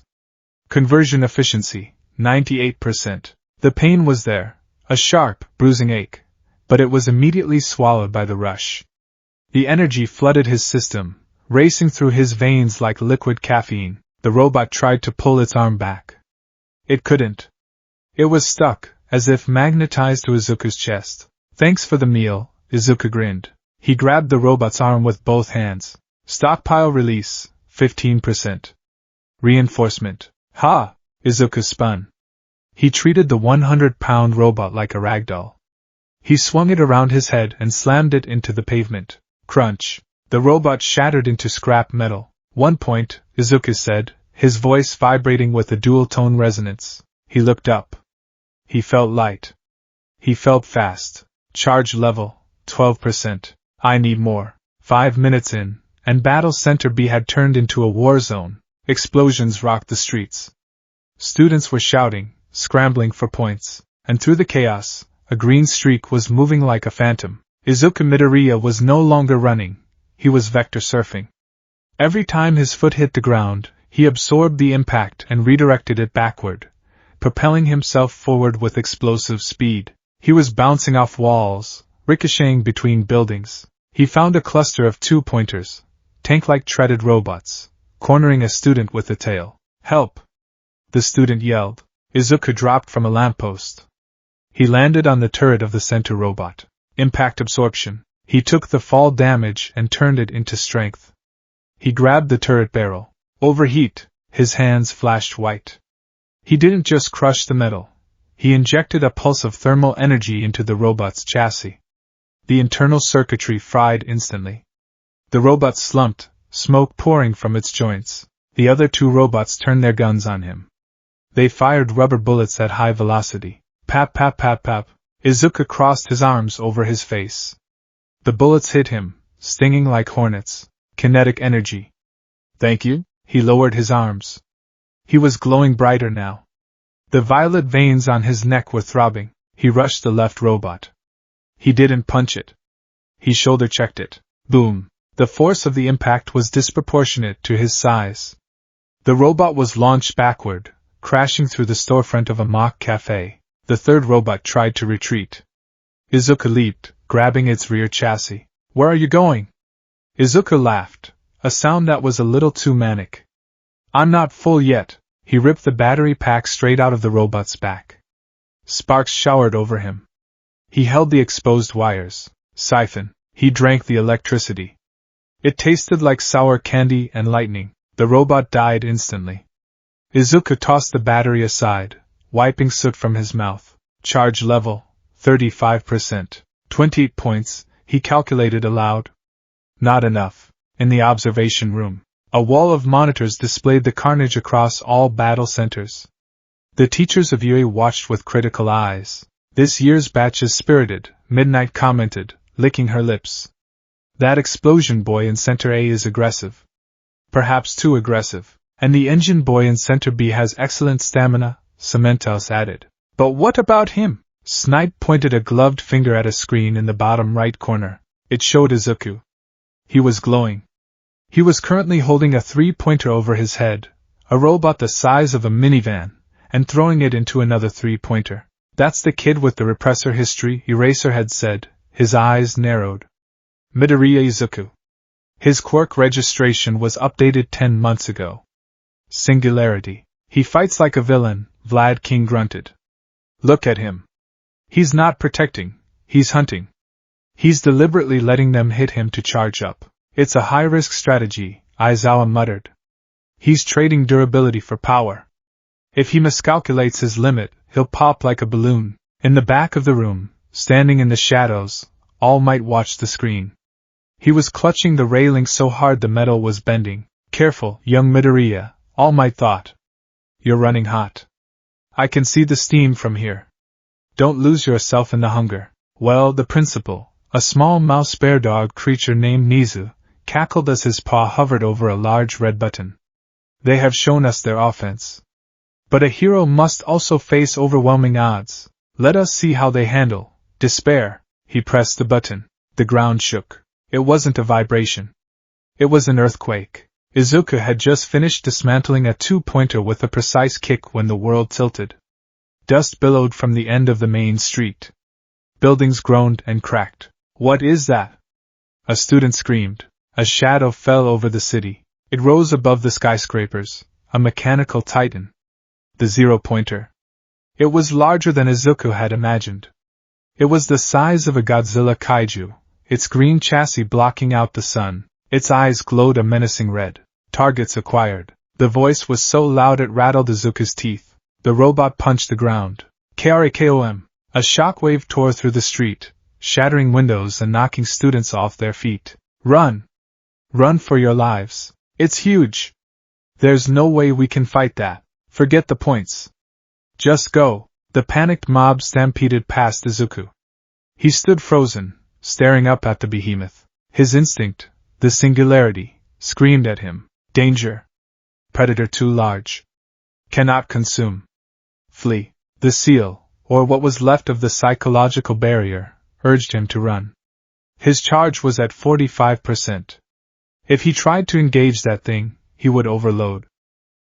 Conversion efficiency, 98%. The pain was there, a sharp, bruising ache, but it was immediately swallowed by the rush. The energy flooded his system, racing through his veins like liquid caffeine. The robot tried to pull its arm back. It couldn't. It was stuck, as if magnetized to Izuku's chest. Thanks for the meal, Izuku grinned. He grabbed the robot's arm with both hands. Stockpile release, 15%. Reinforcement. Ha! Izuku spun. He treated the 100-pound robot like a ragdoll. He swung it around his head and slammed it into the pavement. Crunch. The robot shattered into scrap metal. 1 point, Izuku said, his voice vibrating with a dual-tone resonance. He looked up. He felt light. He felt fast. Charge level, 12%. I need more. 5 minutes in, and Battle Center B had turned into a war zone. Explosions rocked the streets. Students were shouting, scrambling for points, and through the chaos, a green streak was moving like a phantom. Izuku Midoriya was no longer running, he was vector surfing. Every time his foot hit the ground, he absorbed the impact and redirected it backward, propelling himself forward with explosive speed. He was bouncing off walls, ricocheting between buildings. He found a cluster of 2-pointers, tank-like treaded robots, cornering a student with a tail. Help! The student yelled. Izuku dropped from a lamppost. He landed on the turret of the center robot. Impact absorption. He took the fall damage and turned it into strength. He grabbed the turret barrel. Overheat. His hands flashed white. He didn't just crush the metal. He injected a pulse of thermal energy into the robot's chassis. The internal circuitry fried instantly. The robot slumped, smoke pouring from its joints. The other 2 robots turned their guns on him. They fired rubber bullets at high velocity. Pap pap pap pap. Izuku crossed his arms over his face. The bullets hit him, stinging like hornets. Kinetic energy. Thank you. He lowered his arms. He was glowing brighter now. The violet veins on his neck were throbbing. He rushed the left robot. He didn't punch it. He shoulder-checked it. Boom. The force of the impact was disproportionate to his size. The robot was launched backward, crashing through the storefront of a mock cafe. The 3rd robot tried to retreat. Izuku leaped, grabbing its rear chassis. Where are you going? Izuku laughed, a sound that was a little too manic. I'm not full yet. He ripped the battery pack straight out of the robot's back. Sparks showered over him. He held the exposed wires. Siphon. He drank the electricity. It tasted like sour candy and lightning. The robot died instantly. Izuku tossed the battery aside, wiping soot from his mouth. Charge level, 35%. 20 points, he calculated aloud. Not enough. In the observation room, a wall of monitors displayed the carnage across all battle centers. The teachers of Yui watched with critical eyes. This year's batch is spirited, Midnight commented, licking her lips. That explosion boy in Center A is aggressive. Perhaps too aggressive. And the engine boy in Center B has excellent stamina, Cementos added. But what about him? Snipe pointed a gloved finger at a screen in the bottom right corner. It showed Izuku. He was glowing. He was currently holding a 3-pointer over his head, a robot the size of a minivan, and throwing it into another 3-pointer. That's the kid with the repressor history, Eraserhead said, his eyes narrowed. Midoriya Izuku. His quirk registration was updated 10 months ago. Singularity. He fights like a villain, Vlad King grunted. Look at him. He's not protecting, he's hunting. He's deliberately letting them hit him to charge up. It's a high-risk strategy, Aizawa muttered. He's trading durability for power. If he miscalculates his limit, he'll pop like a balloon. In the back of the room, standing in the shadows, All Might watched the screen. He was clutching the railing so hard the metal was bending. Careful, young Midoriya, All Might thought. You're running hot. I can see the steam from here. Don't lose yourself in the hunger. Well, the principal, a small mouse bear dog creature named Nizu, cackled as his paw hovered over a large red button. They have shown us their offense. But a hero must also face overwhelming odds. Let us see how they handle Despair. He pressed the button. The ground shook. It wasn't a vibration. It was an earthquake. Izuku had just finished dismantling a two-pointer with a precise kick when the world tilted. Dust billowed from the end of the main street. Buildings groaned and cracked. What is that? A student screamed. A shadow fell over the city. It rose above the skyscrapers, a mechanical titan. The zero-pointer. It was larger than Izuku had imagined. It was the size of a Godzilla kaiju, its green chassis blocking out the sun. Its eyes glowed a menacing red. Targets acquired. The voice was so loud it rattled Izuku's teeth. The robot punched the ground. KRAKOM. A shockwave tore through the street, shattering windows and knocking students off their feet. Run! Run for your lives. It's huge. There's no way we can fight that. Forget the points. Just go. The panicked mob stampeded past Izuku. He stood frozen, staring up at the behemoth. His instinct, the singularity, screamed at him. Danger. Predator too large. Cannot consume. Flee. The seal, or what was left of the psychological barrier, urged him to run. His charge was at 45%. If he tried to engage that thing, he would overload.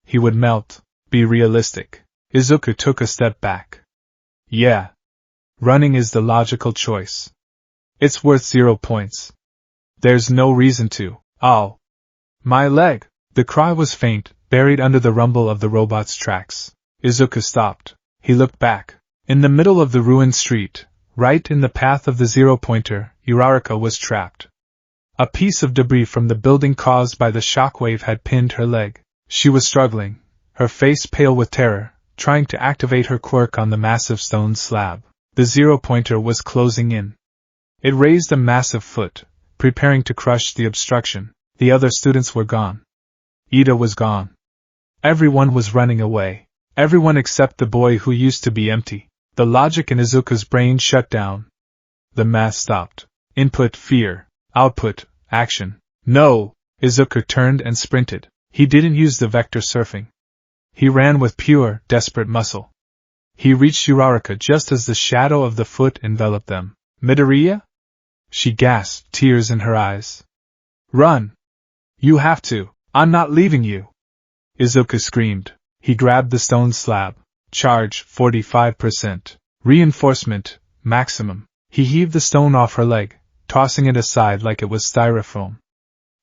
He would melt. Be realistic. Izuku took a step back. Yeah. Running is the logical choice. It's worth 0 points. There's no reason to. Ow. My leg. The cry was faint, buried under the rumble of the robot's tracks. Izuku stopped. He looked back. In the middle of the ruined street, right in the path of the zero-pointer, Uraraka was trapped. A piece of debris from the building caused by the shockwave had pinned her leg. She was struggling, her face pale with terror, trying to activate her quirk on the massive stone slab. The zero-pointer was closing in. It raised a massive foot, preparing to crush the obstruction. The other students were gone. Ida was gone. Everyone was running away. Everyone except the boy who used to be empty. The logic in Izuku's brain shut down. The math stopped. Input, fear. Output, action. No! Izuku turned and sprinted. He didn't use the vector surfing. He ran with pure, desperate muscle. He reached Uraraka just as the shadow of the foot enveloped them. Midoriya? She gasped, tears in her eyes. Run! You have to. I'm not leaving you! Izuku screamed. He grabbed the stone slab. Charge, 45%. Reinforcement, maximum. He heaved the stone off her leg, tossing it aside like it was styrofoam.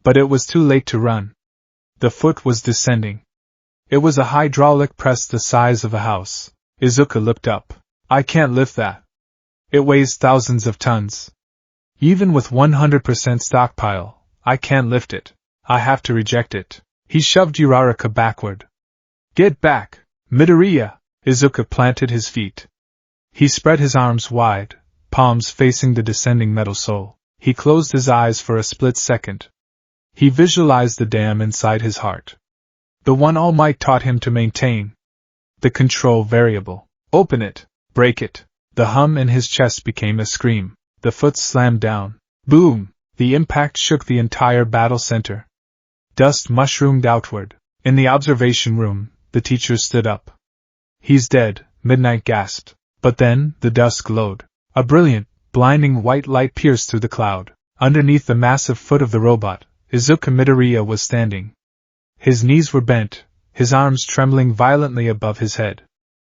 But it was too late to run. The foot was descending. It was a hydraulic press the size of a house. Izuku looked up. I can't lift that. It weighs thousands of tons. Even with 100% stockpile, I can't lift it. I have to reject it. He shoved Uraraka backward. Get back, Midoriya! Izuku planted his feet. He spread his arms wide, palms facing the descending metal sole. He closed his eyes for a split second. He visualized the dam inside his heart. The one All Might taught him to maintain. The control variable. Open it. Break it. The hum in his chest became a scream. The foot slammed down. Boom! The impact shook the entire battle center. Dust mushroomed outward. In the observation room, the teacher stood up. He's dead, Midnight gasped. But then, the dust glowed. A brilliant, blinding white light pierced through the cloud. Underneath the massive foot of the robot, Izuku Midoriya was standing. His knees were bent, his arms trembling violently above his head.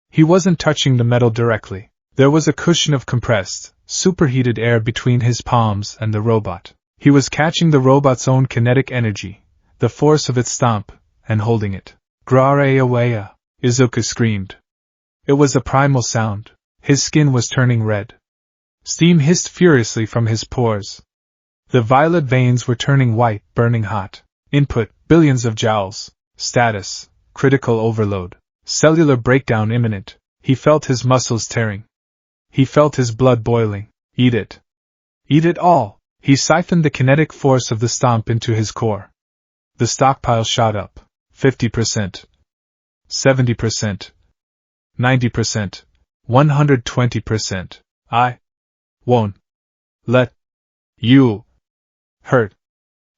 He wasn't touching the metal directly. There was a cushion of compressed, superheated air between his palms and the robot. He was catching the robot's own kinetic energy, the force of its stomp, and holding it. Grareawaya! Izuku screamed. It was a primal sound. His skin was turning red. Steam hissed furiously from his pores. The violet veins were turning white, burning hot. Input, billions of joules. Status, critical overload. Cellular breakdown imminent. He felt his muscles tearing. He felt his blood boiling. Eat it. Eat it all. He siphoned the kinetic force of the stomp into his core. The stockpile shot up. 50%. 70%. 90%. 120%. I won't let you hurt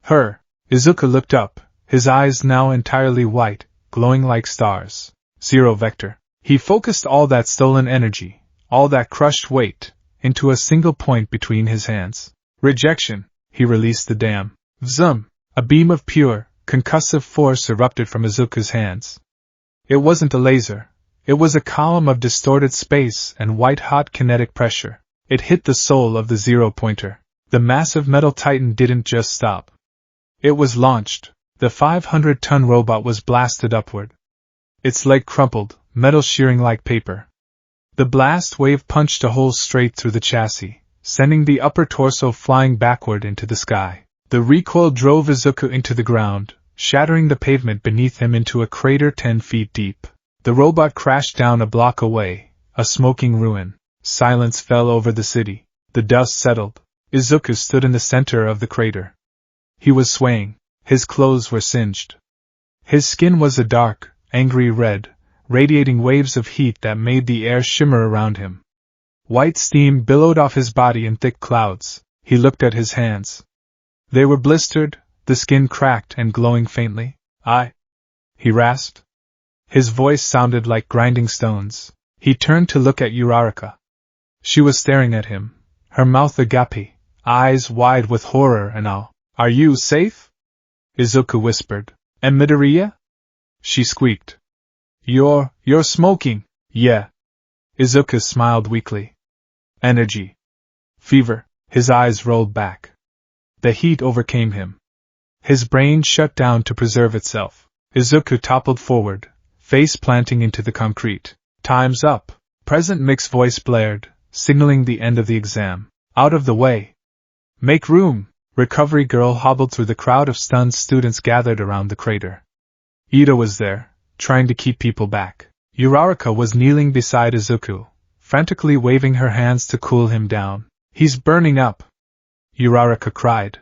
her. Izuku looked up, his eyes now entirely white, glowing like stars. Zero vector. He focused all that stolen energy, all that crushed weight, into a single point between his hands. Rejection. He released the dam. Vzum! A beam of pure, concussive force erupted from Izuku's hands. It wasn't a laser. It was a column of distorted space and white-hot kinetic pressure. It hit the soul of the zero-pointer. The massive metal titan didn't just stop. It was launched. The 500-ton robot was blasted upward. Its leg crumpled, metal shearing like paper. The blast wave punched a hole straight through the chassis, sending the upper torso flying backward into the sky. The recoil drove Izuku into the ground, shattering the pavement beneath him into a crater 10 feet deep. The robot crashed down a block away, a smoking ruin. Silence fell over the city. The dust settled. Izuku stood in the center of the crater. He was swaying. His clothes were singed. His skin was a dark, angry red, radiating waves of heat that made the air shimmer around him. White steam billowed off his body in thick clouds. He looked at his hands. They were blistered, the skin cracked and glowing faintly. He rasped. His voice sounded like grinding stones. He turned to look at Uraraka. She was staring at him, her mouth agape, eyes wide with horror and awe. Are you safe? Izuku whispered. And Midoriya? She squeaked. You're smoking. Yeah. Izuku smiled weakly. Energy. Fever. His eyes rolled back. The heat overcame him. His brain shut down to preserve itself. Izuku toppled forward, face planting into the concrete. Time's up. Present Mix's voice blared, signaling the end of the exam. Out of the way. Make room. Recovery Girl hobbled through the crowd of stunned students gathered around the crater. Ida was there, trying to keep people back. Uraraka was kneeling beside Izuku, frantically waving her hands to cool him down. He's burning up. Uraraka cried.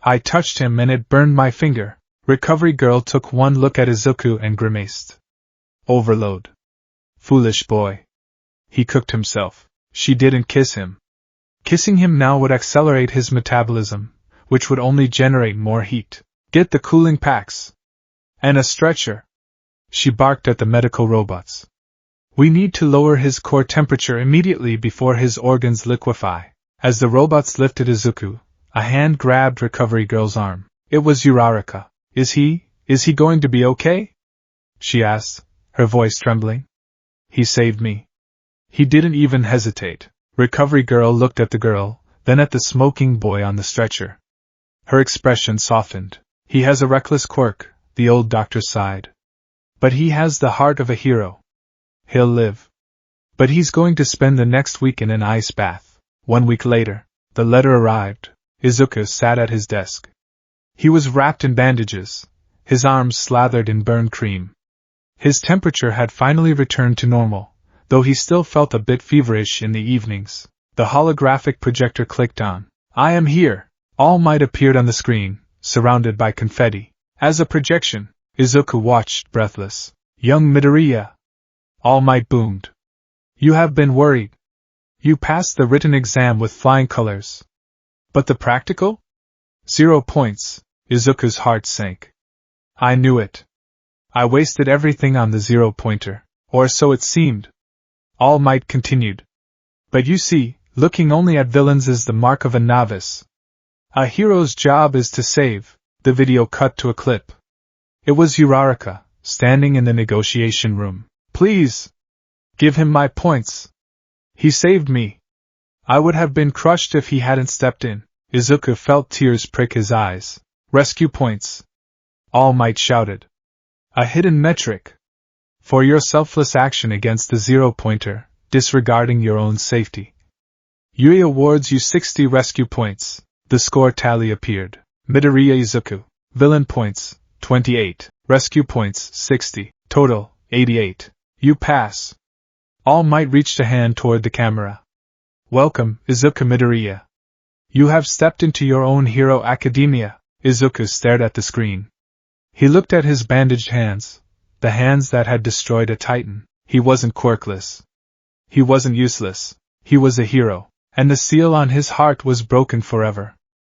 I touched him and it burned my finger. Recovery Girl took one look at Izuku and grimaced. Overload. Foolish boy. He cooked himself. She didn't kiss him. Kissing him now would accelerate his metabolism, which would only generate more heat. Get the cooling packs. And a stretcher. She barked at the medical robots. We need to lower his core temperature immediately before his organs liquefy. As the robots lifted Izuku, a hand grabbed Recovery Girl's arm. It was Uraraka. Is he going to be okay? She asked, her voice trembling. He saved me. He didn't even hesitate. Recovery Girl looked at the girl, then at the smoking boy on the stretcher. Her expression softened. He has a reckless quirk, the old doctor sighed. But he has the heart of a hero. He'll live. But he's going to spend the next week in an ice bath. 1 week later, the letter arrived. Izuku sat at his desk. He was wrapped in bandages, his arms slathered in burn cream. His temperature had finally returned to normal, though he still felt a bit feverish in the evenings. The holographic projector clicked on. I am here. All Might appeared on the screen, surrounded by confetti. As a projection, Izuku watched, breathless. Young Midoriya. All Might boomed. You have been worried. You passed the written exam with flying colors. But the practical? 0 points. Izuku's heart sank. I knew it. I wasted everything on the zero-pointer, or so it seemed. All Might continued. But you see, looking only at villains is the mark of a novice. A hero's job is to save. The video cut to a clip. It was Uraraka, standing in the negotiation room. Please! Give him my points. He saved me. I would have been crushed if he hadn't stepped in. Izuku felt tears prick his eyes. Rescue points. All Might shouted. A hidden metric. For your selfless action against the zero-pointer, disregarding your own safety. Yui awards you 60 rescue points. The score tally appeared. Midoriya Izuku. Villain points, 28. Rescue points, 60. Total, 88. You pass. All Might reached a hand toward the camera. Welcome, Izuku Midoriya. You have stepped into your own hero academia. Izuku stared at the screen. He looked at his bandaged hands, the hands that had destroyed a titan. He wasn't quirkless. He wasn't useless. He was a hero, and the seal on his heart was broken forever.